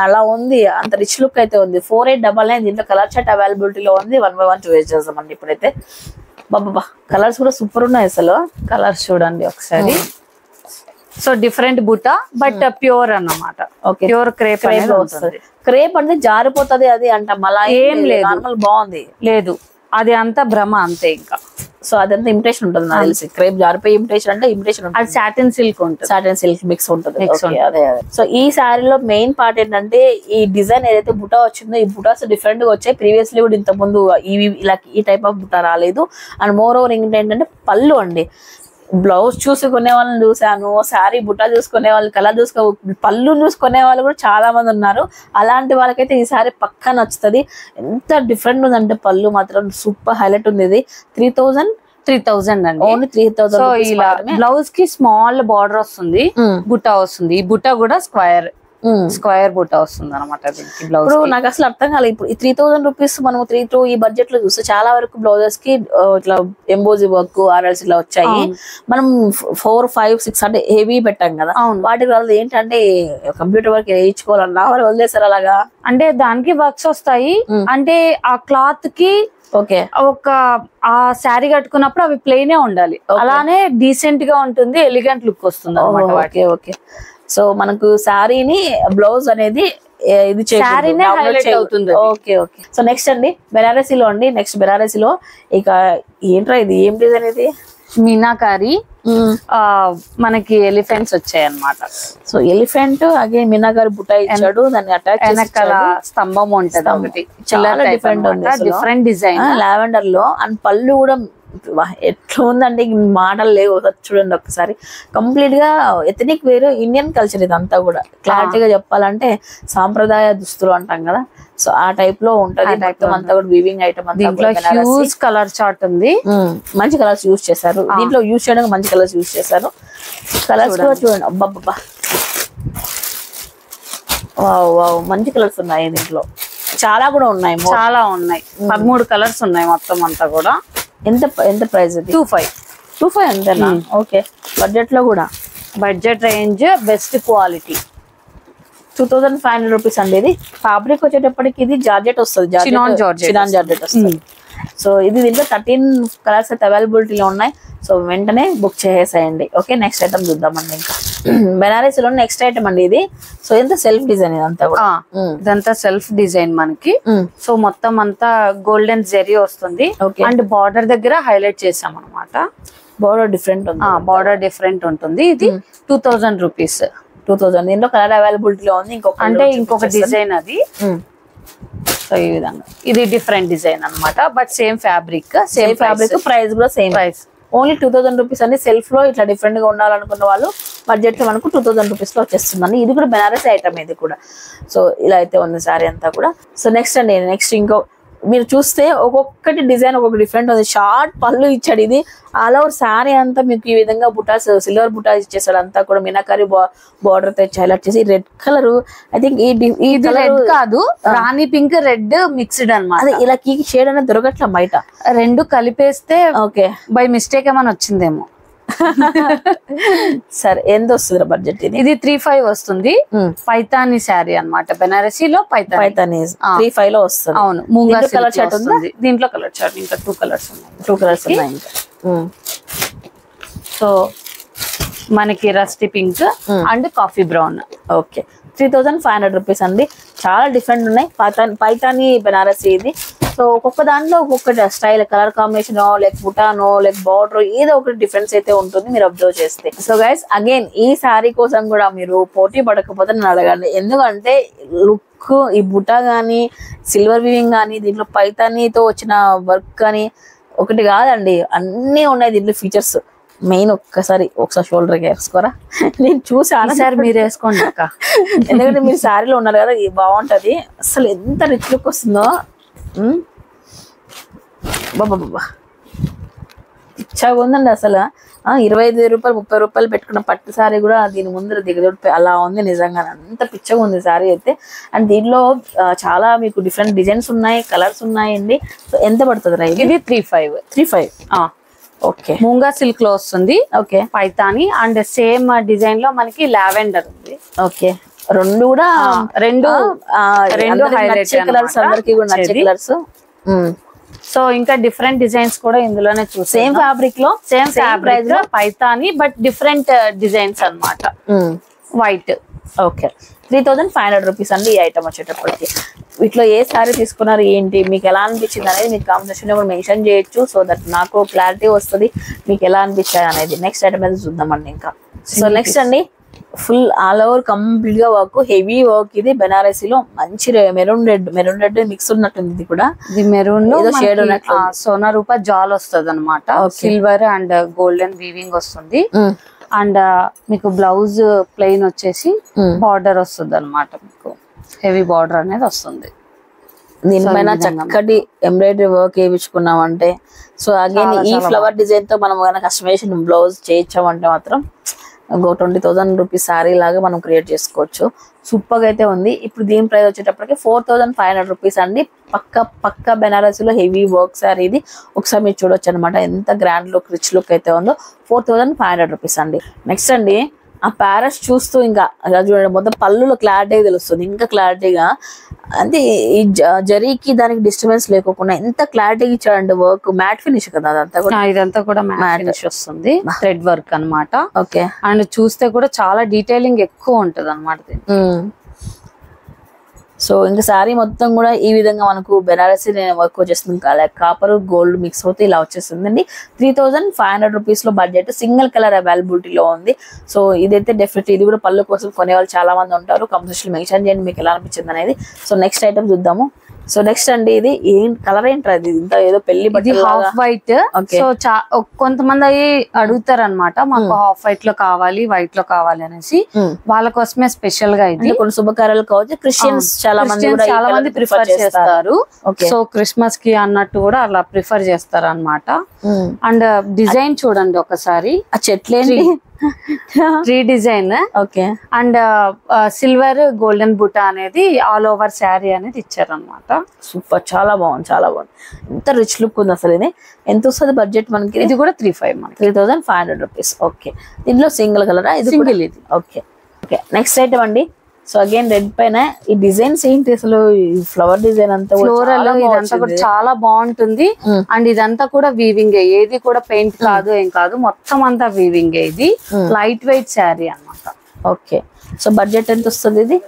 అలా ఉంది. అంత రిచ్ లుక్ అయితే ఉంది. 4899. దీంట్లో కలర్ చార్ట్ అవైలబిలిటీలో ఉంది. 1 by 1 చూస్ చేస్తామండి ఇప్పుడైతే. బాబా కలర్స్ కూడా సూపర్ ఉన్నాయి అసలు. కలర్స్ చూడండి ఒకసారి. సో డిఫరెంట్ బుట్ట బట్ ప్యూర్ అన్నమాట. ప్యూర్ క్రేప్ వస్తుంది. క్రేప్ అంటే జారిపోతుంది అది అంట, మళ్ళా ఏం లేదు, నార్మల్ బాగుంది. లేదు, అది అంతా భ్రమ అంతే. ఇంకా సో అదంతా ఇమిటేషన్ ఉంటుంది నాకు తెలిసి. క్రేప్ జారిపోయి ఇమిటేషన్ అంటే ఇమిటేషన్ ఉంటుంది. అది సాటిన్ సిల్క్ ఉంటుంది. సాటిన్ సిల్క్ మిక్స్ ఉంటుంది. అదే. సో ఈ శారీలో మెయిన్ పార్ట్ ఏంటంటే ఈ డిజైన్ ఏదైతే బుటా వచ్చిందో, ఈ బుటాస్ డిఫరెంట్ గా వచ్చాయి. ప్రీవియస్లీ కూడా ఇంత ముందు ఇలా ఈ టైప్ ఆఫ్ బుటా రాలేదు. అండ్ మోర్ ఓవర్ ఏంటంటే పళ్ళు అండి. బ్లౌజ్ చూసుకునే వాళ్ళని చూసాను, శారీ బుట్టా చూసుకునే వాళ్ళు, కలర్ పళ్ళు చూసుకునే వాళ్ళు కూడా చాలా మంది ఉన్నారు. అలాంటి వాళ్ళకైతే ఈ శారీ పక్కా నచ్చుతుంది. ఎంత డిఫరెంట్ ఉందంటే పళ్ళు మాత్రం సూపర్ హైలైట్ ఉంది. ఇది 3000 అండి. ఓన్లీ 3000. బ్లౌజ్ కి స్మాల్ బార్డర్ వస్తుంది, బుట్టా వస్తుంది. ఈ బుట్టా కూడా స్క్వేర్ బుట్ట వస్తుంది అనమాట. ఇప్పుడు నాకు అసలు అర్థం కాలేదు. ఇప్పుడు ఈ 3000 రూపీస్ మనం ఈ బడ్జెట్ లో చూస్తే చాలా వరకు బ్లౌజెస్ కి ఇట్లా ఎంబోజీ వర్క్ ఆర్ఎల్స్ ఇలా వచ్చాయి. మనం 4, 5, 6 అంటే హెవీ పెట్టాం కదా. వాటి వల్ల ఏంటంటే కంప్యూటర్ వర్క్ వేయించుకోవాలన్నా వాళ్ళు వదిలేసారు అలాగా. అంటే దానికి వర్క్స్ వస్తాయి. అంటే ఆ క్లాత్ కి ఒక ఆ శారీ కట్టుకున్నప్పుడు అవి ప్లెయిన్ ఉండాలి. అలానే డీసెంట్ గా ఉంటుంది, ఎలిగెంట్ లుక్ వస్తుంది అన్నమాట. ఓకే. సో మనకు శారీని బ్లౌజ్ అనేది ఇది అవుతుంది. ఓకే. సో నెక్స్ట్ అండి బెనారసీలో అండి. నెక్స్ట్ బెనారసీలో ఇక ఏంట్రా ఇది, ఏం డిజైన్ ఇది? మీనాకారి మనకి ఎలిఫెంట్స్ వచ్చాయి అన్నమాట. సో ఎలిఫెంట్ అగైన్ మీనాకారి బుట్ట ఇచ్చాడు. దాన్ని అటాచ్ వెనకాల స్తంభం ఉంటది ఒకటి. చాలా డిఫరెంట్ డిజైన్ లావెండర్ లో. అండ్ పళ్ళు కూడా ఎట్లా ఉందంటే మాటలు లేవు. చూడండి ఒకసారి. కంప్లీట్ గా ఎథనిక్ వేరు, ఇండియన్ కల్చర్ ఇదంతా కూడా. క్లారిటీగా చెప్పాలంటే సాంప్రదాయ దుస్తులు అంటాం కదా. సో ఆ టైప్ లో ఉంటది. మొత్తం అంతా కూడా వీవింగ్ ఐటమ్ అంతా. హ్యూజ్ కలర్ చార్ట్ ఉంది. మంచి కలర్స్ యూజ్ చేశారు దీంట్లో. యూజ్ చేయడానికి మంచి కలర్స్ యూజ్ చేశారు. కలర్స్ కూడా చూడండి. అబ్బబ్బా వావ్ మంచి కలర్స్ ఉన్నాయి దీంట్లో. చాలా కూడా ఉన్నాయి. 13 కలర్స్ ఉన్నాయి మొత్తం అంతా కూడా. ఎంత ప్రైస్? 25 అంతేనా? ఓకే. బడ్జెట్ లో కూడా budget range, best quality. 2500 rupees అండి. ఇది ఫ్యాబ్రిక్ వచ్చేటప్పటికి ఇది జార్జెట్ వస్తుంది. చినాన్ జార్జెట్ వస్తుంది. సో ఇది దీంట్లో 13 కలర్స్ అయితే అవైలబిలిటీలో ఉన్నాయి. సో వెంటనే బుక్ చేసేయండి. ఓకే, నెక్స్ట్ ఐటమ్ చూద్దామండి. ఇంకా బెనారసీలో నెక్స్ట్ ఐటమ్ అండి ఇది. సో ఎంత సెల్ఫ్ డిజైన్ ఇదంతా కూడా, ఇదంతా సెల్ఫ్ డిజైన్ మనకి. సో మొత్తం అంతా గోల్డెన్ జెరీ వస్తుంది అండ్ బార్డర్ దగ్గర హైలైట్ చేసాం అనమాట. బార్డర్ డిఫరెంట్ ఉంది, బార్డర్ డిఫరెంట్ ఉంటుంది. ఇది 2000 రూపీస్. 2000. దీంట్లో కలర్ అవైలబిలిటీలో ఉంది. ఇంకొక డిజైన్ అది. సో ఈ విధంగా ఇది డిఫరెంట్ డిజైన్ అన్నమాట. బట్ సేమ్ ఫ్యాబ్రిక్, ప్రైస్ కూడా సేమ్ ప్రైస్. ఓన్లీ 2000 రూపీస్ అండి. సెల్ఫ్ లో ఇట్లా డిఫరెంట్ గా ఉండాలనుకున్న వాళ్ళు బడ్జెట్ లో మనకు 2000 రూపీస్ లో వచ్చేస్తుందండి. ఇది కూడా బెనారసీ ఐటమ్ ఇది కూడా. సో ఇలా అయితే ఉంది సారీ అంతా కూడా. సో నెక్స్ట్ అండి, నెక్స్ట్ ఇంకో మీరు చూస్తే ఒక్కొక్కటి డిజైన్ ఒక్కొక్క డిఫరెంట్ ఉంది. షార్ట్ పళ్ళు ఇచ్చాడు. ఇది ఆల్ ఓవర్ శారీ అంతా మీకు ఈ విధంగా బుటాస్, సిల్వర్ బుటాస్ ఇచ్చేసాడు. అంతా కూడా మీనాకారి బార్డర్ తో హైలైట్ చేసి రెడ్ కలర్. ఐ థింక్ ఈ రెడ్ కాదు, రాణి పింక్ రెడ్ మిక్స్డ్ అన్నమాట. అదే ఇలా కీ షేడ్ అనేది దొరకట్లా బయట. రెండు కలిపేస్తే ఓకే బై మిస్టేక్ ఏమైనా వచ్చిందేమో. సరే, ఎంత వస్తుంది బడ్జెట్? ఇది 35 వస్తుంది. పైతానీ శారీ అన్నమాట. బెనారసీలో పైతానీ 35 లో వస్తుంది. అవును, మూంగా కలర్ చార్ట్ ఉంది దీంట్లో. కలర్ చార్ట్ ఇంకా 2 కలర్స్ ఉన్నాయి. 2 కలర్స్ ఉన్నాయి ఇంకా. సో మనకి rusty pink and coffee brown. Okay, 3500 rupees అండి. చాలా డిఫరెంట్ ఉన్నాయి. పైతానీ బెనారసీ ఇది. సో ఒక్కొక్క దాంట్లో ఒక్కొక్క స్టైల్, కలర్ కాంబినేషన్, లేక బుటానో లేక బార్డర్, ఏదో ఒకటి డిఫరెన్స్ అయితే ఉంటుంది మీరు అబ్జర్వ్ చేస్తే. సో గైస్, అగైన్ ఈ శారీ కోసం కూడా మీరు పోటీ పడకపోతే నన్ను అడగండి. ఎందుకంటే లుక్, ఈ బుటా కానీ సిల్వర్ వీవింగ్ కానీ దీంట్లో పైతానీతో వచ్చిన వర్క్ కానీ ఒకటి కాదండి, అన్నీ ఉన్నాయి దీంట్లో ఫీచర్స్. మెయిన్ ఒకసారి షోల్డర్ వేసుకోరా, నేను చూసాను. సార్ మీరు వేసుకోండి అక్క, ఎందుకంటే మీరు శారీలో ఉన్నారు కదా, ఇది బాగుంటది. అసలు ఎంత రిచ్ లుక్ వస్తుందో. బాబా ఇచ్చాగా ఉందండి అసలు. 25 రూపాయలు 30 రూపాయలు పెట్టుకున్న పట్టు శారీ కూడా దీని ముందర దిగదొడిపోయి అలా ఉంది. నిజంగా అంత పిచ్చగా ఉంది శారీ అయితే. అండ్ దీంట్లో చాలా మీకు డిఫరెంట్ డిజైన్స్ ఉన్నాయి, కలర్స్ ఉన్నాయండి. సో ఎంత పడుతుంది రా ఇది? 35. ఓకే, మూంగా సిల్క్ లో వస్తుంది. Okay, Paithani and same design లో మనకి లావెండర్ ఉంది. ఓకే, రెండు హైలైట్ కలర్స్, అందరికి కూడా నచ్చే కలర్స్. సో ఇంకా డిఫరెంట్ డిజైన్స్ కూడా ఇందులోనే చూసి సేమ్ ఫ్యాబ్రిక్ లో పైతాని బట్ డిఫరెంట్ డిజైన్స్ అన్నమాట. వైట్. ఓకే, 3500 రూపీస్ అండి ఈ ఐటమ్ వచ్చేటప్పటికి. వీటిలో ఏ సారీ తీసుకున్నారు, ఏంటి, మీకు ఎలా అనిపించింది అనేది మీకు కామెంట్ సెక్షన్ లో కూడా మెన్షన్ చేయొచ్చు. సో దట్ నాకు క్లారిటీ వస్తుంది మీకు ఎలా అనిపించాయి అనేది. నెక్స్ట్ ఐటమ్ అయితే చూద్దామండి ఇంకా. సో నెక్స్ట్ అండి, ఫుల్ ఆల్ ఓవర్ కంప్లీట్ గా వర్క్, హెవీ వర్క్. ఇది బెనారసీలో మంచి మెరూన్ రెడ్ మిక్స్ ఉన్నట్టుంది. ఇది కూడా ఇది మెరూన్ షేడ్ ఉన్నట్లు సోనా రూపా జాల్ వస్తుంది అనమాట. సిల్వర్ అండ్ గోల్డెన్ వీవింగ్ వస్తుంది. అండ్ మీకు బ్లౌజ్ ప్లెయిన్ వచ్చేసి బార్డర్ వస్తుంది అనమాట. మీకు హెవీ బార్డర్ అనేది వస్తుంది. దీనిపైన చక్కటి ఎంబ్రాయిడరీ వర్క్ వేయించుకున్నామంటే, సో అగైన్ ఈ ఫ్లవర్ డిజైన్ తో మనం కనుక కస్టమైజేషన్ బ్లౌజ్ చేయించామంటే మాత్రం 20,000 రూపీస్ శారీ లాగా మనం క్రియేట్ చేసుకోవచ్చు. సూపర్ గా అయితే ఉంది. ఇప్పుడు దీని ప్రైస్ వచ్చేటప్పటికి 4500 రూపీస్ అండి. పక్క బెనారసీలో హెవీ వర్క్ శారీ ఇది. ఒకసారి మీరు చూడొచ్చు అనమాట ఎంత గ్రాండ్ లుక్, రిచ్ లుక్ అయితే ఉందో. 4500 రూపీస్ అండి. నెక్స్ట్ అండి, ఆ ప్యారెస్ చూస్తూ ఇంకా చూడండి, మొత్తం పళ్ళులో క్లారిటీగా తెలుస్తుంది, ఇంకా క్లారిటీగా. అంటే ఈ జరీకి దానికి డిస్టర్బెన్స్ లేకుండా ఎంత క్లారిటీగా ఇచ్చాడండి వర్క్. మ్యాట్ ఫినిష్ కదా అదంతా కూడా. ఇదంతా కూడా మ్యాట్ ఫినిష్ వస్తుంది, థ్రెడ్ వర్క్ అన్నమాట. ఓకే, అండ్ చూస్తే కూడా చాలా డీటెయిలింగ్ ఎక్కువ ఉంటది అనమాట. సో ఇంకా శారీ మొత్తం కూడా ఈ విధంగా మనకు బెనారసీ వర్క్ వచ్చేస్తుంది. కాపర్ గోల్డ్ మిక్స్ అవుతే ఇలా వచ్చేస్తుందండి. 3500 రూపీస్ లో బడ్జెట్, సింగిల్ కలర్ అవైలబిలిటీలో ఉంది. సో ఇదైతే డెఫినెట్లీ ఇది కూడా పళ్ళు కోసం కొనే వాళ్ళు చాలా మంది ఉంటారు. కంపల్సరీ మెన్షన్ చేయండి మీకు ఎలా అనిపించింది అనేది. సో నెక్స్ట్ ఐటమ్ చూద్దాము. సో నెక్స్ట్ అండి, ఇది ఏం కలర్ ఏంట్రా ఇది? ఇంత ఏదో పెళ్లి బట్టి హాఫ్ వైట్. సో కొంతమంది అవి అడుగుతారు అనమాట, మాకు హాఫ్ వైట్ లో కావాలి, వైట్ లో కావాలి అనేసి. వాళ్ళ కోసమే స్పెషల్ గా ఇది. కొన్ని శుభకార్యాలు కావచ్చు, క్రిస్టియన్స్ చాలా మంది ప్రిఫర్ చేస్తారు. సో క్రిస్మస్ కి అన్నట్టు కూడా అలా ప్రిఫర్ చేస్తారు అనమాట. అండ్ డిజైన్ చూడండి ఒకసారి, ఆ చెట్లేంటి tree design. Okay, and silver golden బుటా అనేది ఆల్ ఓవర్ శారీ అనేది ఇచ్చారు అనమాట. సూపర్, చాలా బాగుంది, చాలా బాగుంది. ఎంత రిచ్ లుక్ ఉంది అసలు. ఇది ఎంత వస్తుంది బడ్జెట్ మనకి? ఇది కూడా 3500 రూపీస్. ఓకే, దీంట్లో సింగిల్ కలరా? ఇది సింగిల్. ఇది ఓకే. ఓకే, నెక్స్ట్ ఐటమ్ అండి. సో అగైన్ రెడ్ పైన ఈ డిజైన్స్ ఏంటి అసలు, ఫ్లవర్ డిజైన్ అంతా ఫ్లోరల్ ఇదంతా కూడా చాలా బాగుంటుంది. అండ్ ఇదంతా కూడా వీవింగ్, ఏది కూడా పెయింట్ కాదు ఏం కాదు, మొత్తం అంతా వీవింగ్. ఇది లైట్ వెయిట్ శారీ అన్నమాట. ఓకే, సో బడ్జెట్ ఎంత వస్తుంది ఇది?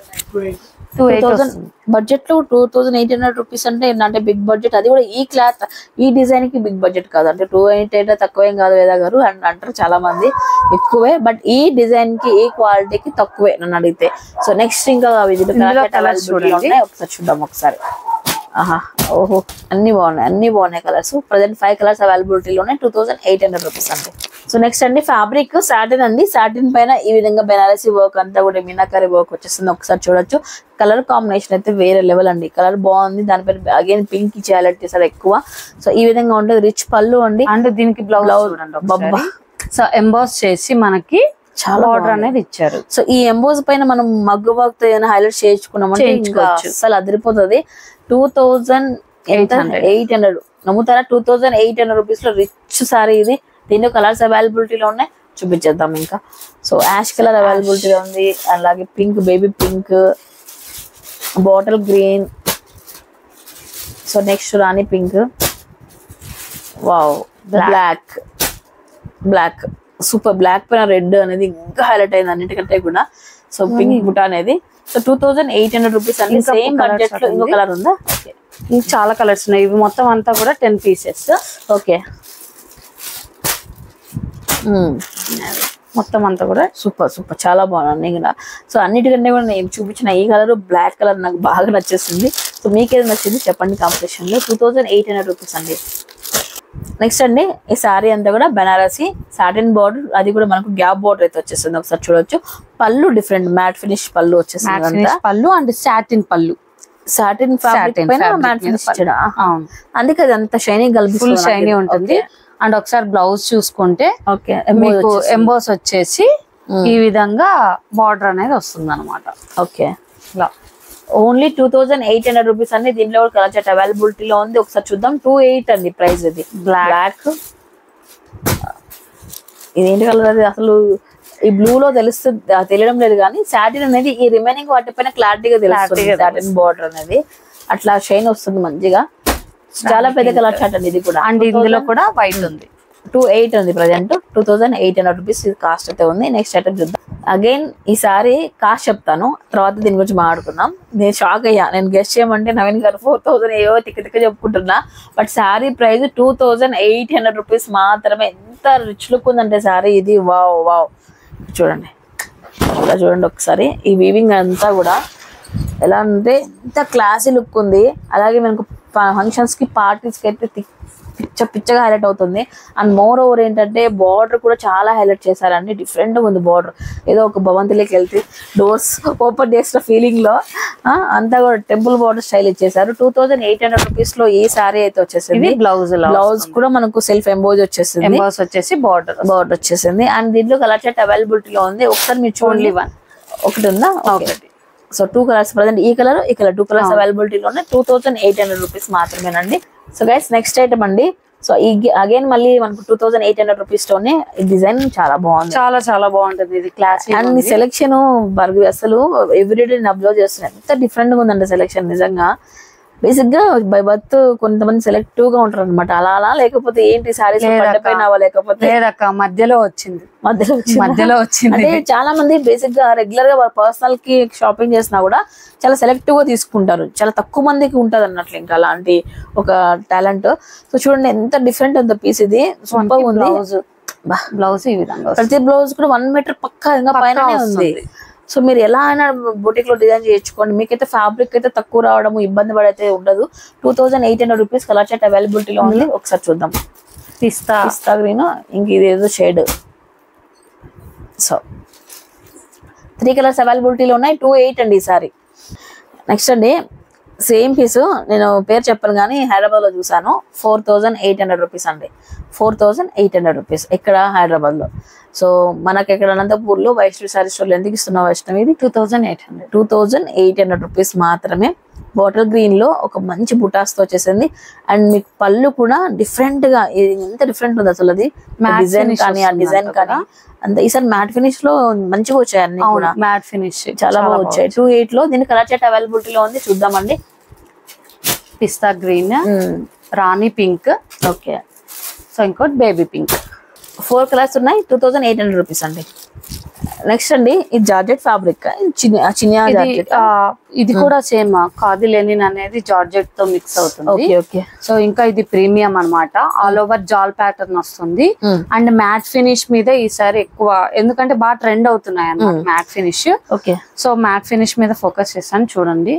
2000 బడ్జెట్ లో 2800 రూపీస్ అంటే బిగ్ బడ్జెట్. అది కూడా ఈ క్లాత్ ఈ డిజైన్ కి బిగ్ బడ్జెట్ కాదు, అంటే 288 తక్కువేం కాదు వేదా గారు అని అంటారు చాలా మంది, ఎక్కువే. బట్ ఈ డిజైన్ కి ఈ క్వాలిటీకి తక్కువే నన్ను అడిగితే. సో నెక్స్ట్ ఇంకా ఒకసారి చూద్దాం ఒకసారి. ఆహా, ఓహో, అన్ని బాగున్నాయి కలర్స్. ప్రజెంట్ 5 కలర్స్ అవైలబిలిటీలో ఉన్నాయి. 2800 రూపీస్ అండి. సో నెక్స్ట్ అండి ఫ్యాబ్రిక్ సాటిన్ అండి. సాటిన్ పైన ఈ విధంగా బెనారసీ వర్క్ అంతా కూడా మీనాకరీ వర్క్ వచ్చేస్తుంది. ఒకసారి చూడొచ్చు. కలర్ కాంబినేషన్ అయితే వేరే లెవెల్ అండి. కలర్ బాగుంది. దానిపైన అగైన్ పింక్ హైలైట్ చేశారు ఎక్కువ. సో ఈ విధంగా ఉంటుంది. రిచ్ పళ్ళు అండి. అండ్ దీనికి బ్లౌజ్ సో ఎంబాస్ చేసి మనకి చాలా ఆర్డర్ అనేది ఇచ్చారు. సో ఈ ఎంబోస్ పైన మనం మగ్గు వర్క్ తో ఏదైనా హైలైట్ చేయించుకున్నామంటే అసలు అదిరిపోతుంది. 2800 నమ్ముతారా? 2800 రూపీస్ లో రిచ్ సారీ ఇది. దీనిలో కలర్స్ అవైలబిలిటీలో ఉన్నాయి, చూపించేద్దాం ఇంకా. సో యాష్ కలర్ అవైలబిలిటీలో ఉంది, అలాగే pink, baby pink, bottle green. So next rani pink, wow, black super. Black పైన రెడ్ అనేది ఇంకా హైలైట్ అయింది అన్నిటికంటే కూడా. సో పింక్ బుటా అనేది. సో 2800 రూపీస్ అండి. సేమ్ బడ్జెట్ లో ఇంకో కలర్ ఉందా? ఓకే, చాలా కలర్స్ ఉన్నాయి. ఇవి మొత్తం అంతా కూడా 10 పీసెస్. ఓకే, మొత్తం అంతా కూడా సూపర్ చాలా బాగున్నాయి కూడా. సో అన్నిటికంటే కూడా నేను చూపించిన ఈ కలర్ బ్లాక్ కలర్ నాకు బాగా నచ్చేసింది. సో మీకేది నచ్చింది చెప్పండి కాంపిటీషన్ లో. 2800 రూపీస్ అండి. నెక్స్ట్ అండి ఈ సారీ అంతా కూడా బెనారసీ సాటిన్ బార్డర్, అది కూడా మనకు గ్యాప్ బార్డర్ అయితే వచ్చేస్తుంది. ఒకసారి చూడొచ్చు. పళ్ళు డిఫరెంట్ మ్యాట్ ఫినిష్ పళ్ళు వచ్చేస్తుంది. పళ్ళు అండ్ సాటిన్ పళ్ళు, సాటిన్ ఫ్యాబ్రిక్ పైన మ్యాట్ ఫినిష్ ఇచ్చాడు. అందుకే అది అంత షైనింగ్ కల్పిస్తుంది, షైనీ ఉంటుంది. అండ్ ఒకసారి బ్లౌజ్ చూసుకుంటే ఓకే ఎంబోస్ వచ్చేసి ఈ విధంగా బార్డర్ అనేది వస్తుంది అనమాట. ఓకే, ఓన్లీ 2800 రూపీస్ అండి. దీంట్లో కూడా కలర్ చార్ట్ అవైలబిలిటీలో ఉంది. ఒకసారి చూద్దాం. 28 అండి ప్రైస్. ఇది బ్లాక్. ఇదేంటి కలర్ అది అసలు ఈ బ్లూ లో తెలుస్తుంది, తెలియడం లేదు కానీ సాటిన్ అనేది ఈ రిమైనింగ్ వాటిపైన క్లారిటీగా తెలుస్తుంది. సాటిన్ బార్డర్ అనేది అట్లా షైన్ వస్తుంది మంచిగా. చాలా పెద్ద కలర్ చార్ట్ అండి ఇది కూడా. అండ్ ఇందులో కూడా వైట్ ఉంది. 28 ఉంది ప్రజెంట్. 2800 రూపీస్ ఇది కాస్ట్ అయితే ఉంది. నెక్స్ట్ ఐటమ్ చూద్దాం. అగైన్ ఈసారి కాస్ట్ చెప్తాను, తర్వాత దీని గురించి మాట్లాడుకుందాం. నేను షాక్ అయ్యా. నేను గెస్ట్ చేయమంటే నవీన్ గారు 4000 ఏవో తిక్క చెప్పుకుంటున్నా. బట్ శారీ ప్రైస్ 2800 రూపీస్ మాత్రమే. ఎంత రిచ్ లుక్ ఉందంటే శారీ ఇది. వావ్ చూడండి, చూడండి ఒకసారి. ఈ వీవింగ్ అంతా కూడా ఎలా అంటే ఇంత క్లాసీ లుక్ ఉంది. అలాగే మనకు ఫంక్షన్స్ కి పార్టీస్ కి అయితే పిచ్చగా హైలైట్ అవుతుంది. అండ్ మోర్ ఓవర్ ఏంటంటే బార్డర్ కూడా చాలా హైలైట్ చేశారండి. డిఫరెంట్ గా ఉంది బార్డర్. ఏదో ఒక భవంతిలోకి వెళ్తే డోర్స్ ఓపెన్ చేసిన ఫీలింగ్ లో అంతా కూడా టెంపుల్ బార్డర్ స్టైల్ ఇచ్చేసారు. 2800 రూపీస్ లో ఈ సారీ అయితే వచ్చేసింది. బ్లౌజ్ కూడా మనకు సెల్ఫ్ ఎంబోజ్ వచ్చేసింది. ఎంబోజ్ వచ్చేసి బార్డర్ వచ్చేసింది. అండ్ దీంట్లో కలర్ చార్ట్ అవైలబిలిటీలో ఉంది. ఒకసారి మీరు చూడండి. ఒకటి ఉందా? ఒకటి. So 2 colours present. ఈ కలర్ 2 కలర్స్ అవైలబిలిటీలో ఉన్నాయి. 2800 రూపీస్ మాత్రమేనండి. సో గైస్ నెక్స్ట్ ఐటమ్ అండి. సో ఈ అగైన్ మళ్ళీ మనకు 2800 రూపీస్ తోనే ఈ డిజైన్ చాలా బాగుంది. చాలా బాగుంటుంది. ఇది క్లాసిక్. అండ్ సెలెక్షన్ అసలు ఎవ్రీడే నేను అబ్జర్వ్ చేస్తున్నాను. ఎంత డిఫరెంట్ గా ఉందండి సెలెక్షన్. నిజంగా బేసిక్ గా బై బర్త్ కొంతమంది సెలెక్టివ్ గా ఉంటారు అనమాట. అలా లేకపోతే ఏంటి సారీస్ లేకపోతే మధ్యలో వచ్చింది. అంటే చాలా మంది బేసిక్ గా రెగ్యులర్ గా వాళ్ళ పర్సనల్ కి షాపింగ్ చేసినా కూడా చాలా సెలెక్టివ్ గా తీసుకుంటారు. చాలా తక్కువ మందికి ఉంటది అన్నట్లు ఇంకా అలాంటి ఒక టాలెంట్. సో చూడండి ఎంత డిఫరెంట్ ఉంది పీస్. ఇది సూపర్ ఉంది. బ్లౌజ్ ఈ విధంగా ప్రతి బ్లౌజ్ కూడా 1 మీటర్ పక్కా ఇంకా పైన ఉంది. సో మీరు ఎలా అయినా బొటిక్ లో డిజైన్ చేయించుకోండి. మీకైతే ఫ్యాబ్రిక్ అయితే తక్కువ రావడం ఇబ్బంది పడైతే ఉండదు. 2800 రూపీస్ కలర్ చార్ట్ అవైలబిలిటీలో ఉంది. ఒకసారి చూద్దాం. పిస్తా గ్రీన్, ఇంక ఇదేదో షేడ్. సో 3 కలర్స్ అవైలబిలిటీలో ఉన్నాయి. 28 అండి ఈసారి. నెక్స్ట్ అండి సేమ్ పీసు నేను పేరు చెప్పను కానీ హైదరాబాద్ లో చూసాను. 4800 రూపీస్ అండి. 4800 రూపీస్ ఇక్కడ హైదరాబాద్ లో. సో మనకి ఇక్కడ అనంతపూర్ లో వైష్ణవి సారీ స్టోర్ ఎందుకు ఇస్తున్నాం వైష్ణవి? ఇది 2800. 2800 రూపీస్ మాత్రమే. బాటిల్ గ్రీన్ లో ఒక మంచి బుటాస్ తో వచ్చేసింది. అండ్ మీకు పళ్ళు కూడా డిఫరెంట్ గా, ఎంత డిఫరెంట్ ఉంది అసలు. అది డిజైన్ కానీ ఆ డిజైన్ కానీ అంత ఈసారి మ్యాట్ ఫినిష్ లో మంచిగా వచ్చాయి అన్ని కూడా. మ్యాట్ ఫినిష్ చాలా బాగా వచ్చాయి. 28 లో దీని కలర్ చార్ట్ అవైలబిలిటీలో ఉంది, చూద్దామండి. పిస్తా గ్రీన్, రాణి పింక్, ఓకే. సో ఇంకోటి బేబీ పింక్. 4 కలర్స్ ఉన్నాయి. 2800 రూపీస్ అండి. నెక్స్ట్ అండి ఇది జార్జెట్ ఫ్యాబ్రిక్, చిన్న జార్జెట్. ఇది కూడా సేమ్ ఖాదీ లెనిన్ అనేది జార్జెట్ తో మిక్స్ అవుతుంది. Okay okay. సో ఇంకా ఇది ప్రీమియం అన్నమాట. ఆల్ ఓవర్ జాల్ ప్యాటర్న్ వస్తుంది. అండ్ మ్యాట్ ఫినిష్ మీద ఈసారి ఎక్కువ, ఎందుకంటే బాగా ట్రెండ్ అవుతున్నాయి అన్నమాట matte finish. Okay. So matte finish మీద ఫోకస్ చేస్తాను చూడండి.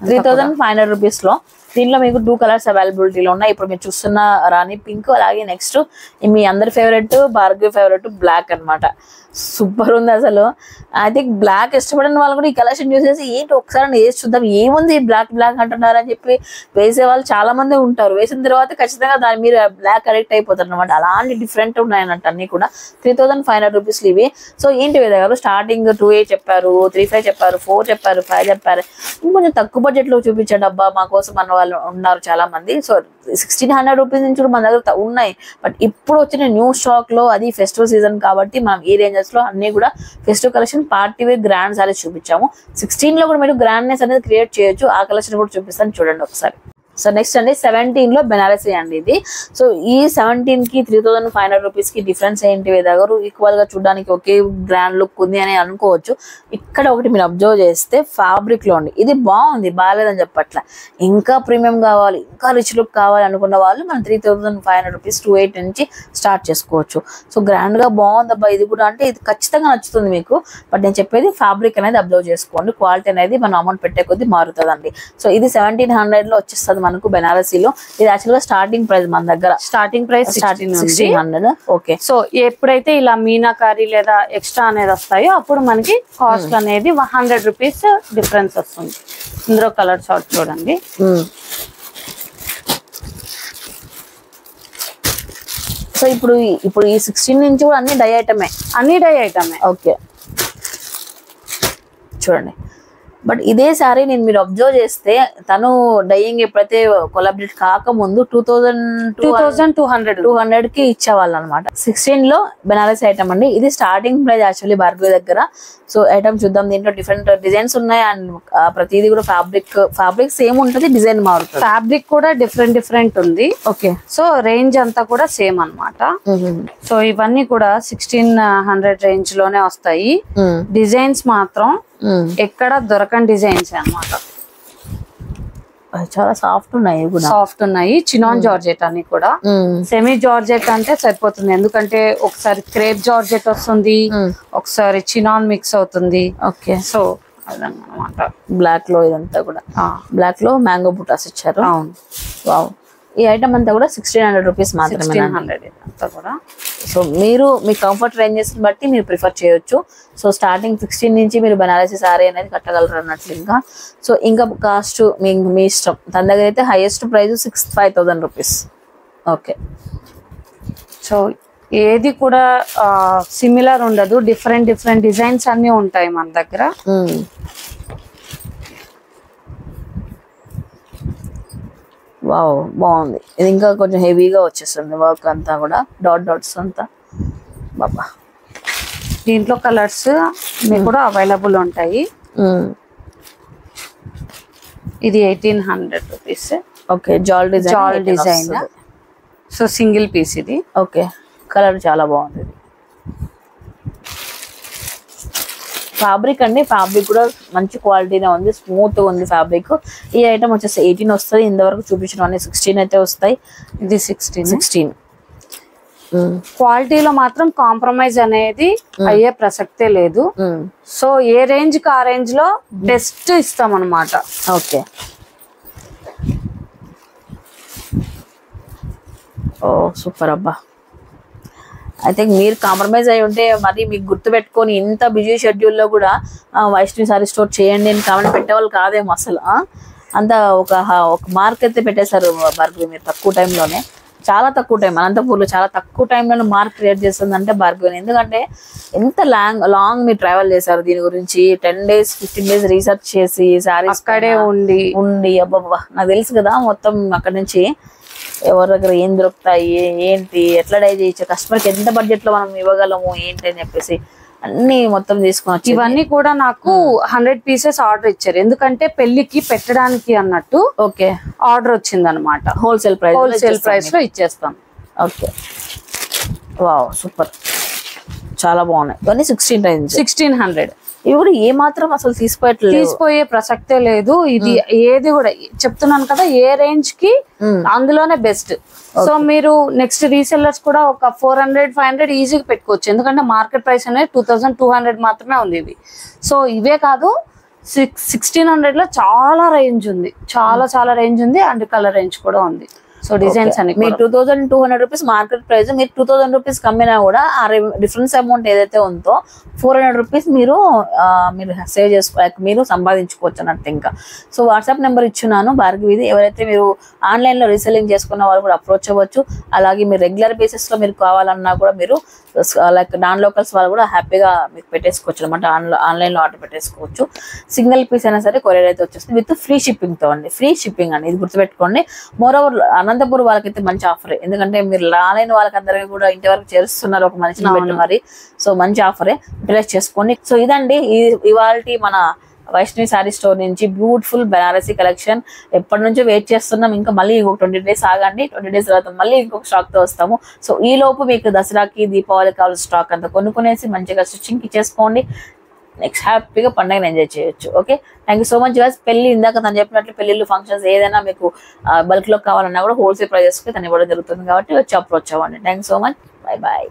3500 రూపీస్ లో దీనిలో మీకు 2 కలర్స్ అవైలబిలిటీలో ఉన్నాయి. ఇప్పుడు మీరు చూస్తున్న రాణి పింక్, అలాగే నెక్స్ట్ మీ అందరి ఫేవరెట్, భార్గవి ఫేవరెట్ బ్లాక్ అన్నమాట. సూపర్ ఉంది అసలు. ఐ థింక్ బ్లాక్ ఇష్టపడిన వాళ్ళు కూడా ఈ కలెక్షన్ చూసేసి ఏంటి ఒకసారి వేసి చూద్దాం, ఏముంది బ్లాక్ బ్లాక్ అంటున్నారు అని చెప్పి వేసే వాళ్ళు చాలా మంది ఉంటారు. వేసిన తర్వాత ఖచ్చితంగా దాని మీరు బ్లాక్ అడిక్ట్ అయిపోతారు అనమాట. అలాంటి డిఫరెంట్ ఉన్నాయన్నట్టు అన్ని కూడా. 3500 రూపీస్ ఇవి. సో ఏంటి వేద గారు, స్టార్టింగ్ 28 చెప్పారు, 35 చెప్పారు, 4 చెప్పారు, 5 చెప్పారు. ఇంకొంచెం తక్కువ బడ్జెట్ లో చూపించండి అబ్బా మా కోసం అన్న వాళ్ళు ఉన్నారు చాలా మంది. సో 1600 రూపీస్ నుంచి కూడా మన దగ్గర ఉన్నాయి. బట్ ఇప్పుడు వచ్చిన న్యూ స్టాక్ లో, అది ఫెస్టివల్ సీజన్ కాబట్టి మనం ఈ రేంజెస్ లో అన్ని కూడా festive collection, party wear grand sarees చూపించాము. 16 లో కూడా మీరు గ్రాండ్నెస్ అనేది క్రియేట్ చేయొచ్చు. ఆ కలెక్షన్ కూడా చూపిస్తాను చూడండి ఒకసారి. సో నెక్స్ట్ అండి 17 లో బెనారసీ అండి ఇది. సో ఈ 17 కి 3500 రూపీస్ కి డిఫరెన్స్ ఏంటి వేద గారు? ఈక్వల్ గా చూడడానికి ఒకే గ్రాండ్ లుక్ ఉంది అని అనుకోవచ్చు. ఇక్కడ ఒకటి మీరు అబ్జర్వ్ చేస్తే ఫ్యాబ్రిక్ లో అండి, ఇది బాగుంది, బాగాలేదని చెప్పట్ల. ఇంకా ప్రీమియం కావాలి, ఇంకా రిచ్ లుక్ కావాలి అనుకున్న వాళ్ళు మనం 3500 రూపీస్ 28 నుంచి స్టార్ట్ చేసుకోవచ్చు. సో గ్రాండ్ గా బాగుంది అబ్బా ఇది కూడా అంటే ఇది ఖచ్చితంగా నచ్చుతుంది మీకు. బట్ నేను చెప్పేది ఫ్యాబ్రిక్ అనేది అబ్జర్వ్ చేసుకోండి. క్వాలిటీ అనేది మనం అమౌంట్ పెట్టే కొద్దీ మారుతుందండి. సో ఇది 1700 లో వచ్చేస్తుంది మనకు బెనారసీలో. ఇది యాక్చువల్ గా స్టార్టింగ్ ప్రైస్ మన దగ్గర. Starting price 1600. ఓకే. సో ఎప్పుడైతే ఇలా మీనాకారి లేదా ఎక్స్ట్రా అనేది వస్తాయో అప్పుడు మనకి కాస్ట్ అనేది 100 రూపీస్ డిఫరెన్స్ వస్తుంది. ఇందులో కలర్ షార్ట్ చూడండి. సో ఇప్పుడు ఈ 16 నుంచి కూడా అన్ని డై ఐటమే. ఓకే చూడండి. బట్ ఇదే సారీ నేను మీరు అబ్జర్వ్ చేస్తే తను డైయింగ్ ఎప్పుడైతే కొలాబరేట్ కాకముందు 2200 కి ఇచ్చేవాళ్ళు అనమాట. 16 లో బెనారస్ ఐటమ్ అండి. ఇది స్టార్టింగ్ ప్రైస్ యాక్చువల్లీ భార్గవి దగ్గర. సో ఐటమ్ చూద్దాం. దీంట్లో డిఫరెంట్ డిజైన్స్ ఉన్నాయి. అండ్ ప్రతిదీ కూడా ఫ్యాబ్రిక్ సేమ్ ఉంటుంది, డిజైన్ మారుతుంది. ఫ్యాబ్రిక్ కూడా డిఫరెంట్ ఉంది. ఓకే. సో రేంజ్ అంతా కూడా సేమ్ అన్నమాట. సో ఇవన్నీ కూడా 1600 రేంజ్ లోనే వస్తాయి. డిజైన్స్ మాత్రం ఎక్కడ దొరకని డిజైన్స్ అన్నమాట. చాలా సాఫ్ట్ ఉన్నాయి. చినాన్ జార్జెట్ అన్ని కూడా. సెమీ జార్జెట్ అంటే సరిపోతుంది, ఎందుకంటే ఒకసారి క్రేప్ జార్జెట్ వస్తుంది, ఒకసారి చినాన్ మిక్స్ అవుతుంది. ఓకే. సో అదన్నమాట. బ్లాక్ లో ఇదంతా కూడా బ్లాక్ లో మ్యాంగో బుటాస్ ఇచ్చారు. అవును. వావ్. ఈ ఐటమ్ అంతా కూడా 1600 రూపీస్ మాత్రమే. 1600 అంతా కూడా. సో మీరు మీ కంఫర్ట్ రేంజెస్ బట్టి మీరు ప్రిఫర్ చేయొచ్చు. సో స్టార్టింగ్ 16 నుంచి మీరు బనారసీ సారీ అనేది కట్టగలరు అన్నట్లు. ఇంకా కాస్ట్ మీ ఇష్టం. తన దగ్గర అయితే highest price 5,000 rupees. Okay. So ఏది కూడా సిమిలర్ ఉండదు, డిఫరెంట్ డిజైన్స్ అన్ని ఉంటాయి మన దగ్గర. వావ్ బాగుంది. ఇది ఇంకా కొంచెం హెవీగా వచ్చేస్తుంది వర్క్ అంతా కూడా, డాట్స్ అంతా. బాబా దీంట్లో కలర్స్ మీకు కూడా అవైలబుల్ ఉంటాయి. ఇది 1800 రూపీస్. ఓకే. జాల్ డిజైన్. సో సింగిల్ పీస్ ఇది. ఓకే. కలర్ చాలా బాగుంది. ఫ్యాబ్రిక్ అండి, ఫ్యాబ్రిక్ కూడా మంచి క్వాలిటీనే ఉంది, స్మూత్ గా ఉంది ఫ్యాబ్రిక్. ఈ ఐటమ్ వచ్చేసి 18 వస్తుంది. ఇంతవరకు చూపించడం అన్ని 16 అయితే వస్తాయి. ఇది 16. క్వాలిటీలో మాత్రం కాంప్రమైజ్ అనేది అయ్యే ప్రసక్తే లేదు. సో ఏ రేంజ్ కి ఆ రేంజ్ లో బెస్ట్ ఇస్తాం అన్నమాట. ఓకే. ఓ సూపర్ అబ్బా. ఐ థింక్ మీరు కాంప్రమైజ్ అయి ఉంటే మరి మీకు గుర్తు పెట్టుకొని ఇంత బిజీ షెడ్యూల్లో కూడా వైష్ణవి సారీ స్టోర్ చేయండి అని కామెంట్ పెట్టేవాళ్ళు కాదేమో అసలు. అంత ఒక మార్క్ అయితే పెట్టేశారు భార్గవి మీరు తక్కువ టైంలోనే. చాలా తక్కువ టైం, అనంతపూర్లో చాలా తక్కువ టైంలో మార్క్ క్రియేట్ చేస్తుందంటే భార్గవి. ఎందుకంటే ఎంత లాంగ్ మీరు ట్రావెల్ చేశారు దీని గురించి, 10 days 15 days రీసెర్చ్ చేసి సారీస్ అక్కడే ఉండి అబ్బబ్బా నాకు తెలుసు కదా మొత్తం అక్కడ నుంచి ఎవరి దగ్గర ఏం దొరుకుతాయి, ఏంటి, ఎట్లా డై చేయొచ్చు, కస్టమర్కి ఎంత బడ్జెట్ లో మనం ఇవ్వగలము ఏంటి అని చెప్పేసి అన్ని మొత్తం తీసుకొని ఇవన్నీ కూడా నాకు 100 pieces ఆర్డర్ ఇచ్చారు. ఎందుకంటే పెళ్లికి పెట్టడానికి అన్నట్టు ఓకే ఆర్డర్ వచ్చింది అనమాట. హోల్సేల్ ప్రైస్ లో ఇచ్చేస్తాం. ఓకే వావ్ సూపర్, చాలా బాగున్నాయి. ఇవన్నీ 1600. ఇవి కూడా ఏ మాత్రం అసలు తీసిపోయే ప్రసక్తే లేదు. ఇది ఏది కూడా చెప్తున్నాను కదా, ఏ రేంజ్ కి అందులోనే బెస్ట్. సో మీరు నెక్స్ట్ రీసెల్లర్స్ కూడా ఒక 400-500 ఈజీగా పెట్టుకోవచ్చు. ఎందుకంటే మార్కెట్ ప్రైస్ అనేది 2200 మాత్రమే ఉంది ఇది. సో ఇవే కాదు 1600 లో చాలా రేంజ్ ఉంది, చాలా రేంజ్ ఉంది. అండ్ కలర్ రేంజ్ కూడా ఉంది. సో డిజైన్స్ అని మీరు 2200 రూపీస్ మార్కెట్ ప్రైస్, మీరు 2000 రూపీస్ కమ్మినా కూడా ఆ డిఫరెన్స్ అమౌంట్ ఏదైతే ఉందో 400 రూపీస్ మీరు సేవ్ చేసుకోవాలి, మీరు సంపాదించుకోవచ్చు అన్నట్టు. ఇంకా సో వాట్సాప్ నెంబర్ ఇచ్చున్నాను భార్గవిది. ఎవరైతే మీరు ఆన్లైన్ లో రీసెల్లింగ్ చేసుకున్న వాళ్ళు కూడా అప్రోచ్ అవ్వచ్చు. అలాగే మీరు రెగ్యులర్ బేసిస్ లో మీరు కావాలన్నా కూడా మీరు లైక్ నాన్ లోకల్స్ వాళ్ళు కూడా హ్యాపీగా మీకు పెట్టేసుకోవచ్చు అనమాట. ఆన్లైన్ లో ఆర్డర్ పెట్టేసుకోవచ్చు. సింగిల్ పీస్ అయినా సరే కొరియర్ అయితే వచ్చేస్తుంది విత్ ఫ్రీ షిప్పింగ్ తో అండి. ఫ్రీ షిప్పింగ్ అండి, ఇది గుర్తుపెట్టుకోండి. మోర్ ఓవర్ అనంతపూర్ వాళ్ళకైతే మంచి ఆఫరే, ఎందుకంటే మీరు రాలేని వాళ్ళకి అందరికీ కూడా ఇంటి వరకు చేస్తున్నారు ఒక మనిషిని పెట్టి మరి. సో మంచి ఆఫరే, యూటిలైజ్ చేసుకోండి. సో ఇదండి ఇవాల్టి మన వైష్ణవి శారీ స్టోర్ నుంచి బ్యూటిఫుల్ బనారసీ కలెక్షన్. ఎప్పటి నుంచో వెయిట్ చేస్తున్నాం, ఇంకా మళ్ళీ ఇంకొక 20 days ఆగండి. 20 days తర్వాత మళ్ళీ ఇంకొక స్టాక్ తో వస్తాము. సో ఈ లోపు మీకు దసరాకి దీపావళికి కావాల్సిన స్టాక్ అంతా కొనుక్కునేసి మంచిగా స్టిచ్చింగ్ చేసుకోండి. నెక్స్ట్ హ్యాపీగా పండుగను ఎంజాయ్ చేయొచ్చు. Okay, thank you so much guys. పెళ్లి ఇందాక తను చెప్పినట్లు పెళ్లిళ్ళు ఫంక్షన్స్ ఏదైనా మీకు బల్క్ లో కావాలన్నా కూడా హోల్సేల్ ప్రైజెస్ కి తను ఇవ్వడం జరుగుతుంది కాబట్టి వచ్చి అప్రోచ్ అవ్వండి. Thank you so much, bye bye.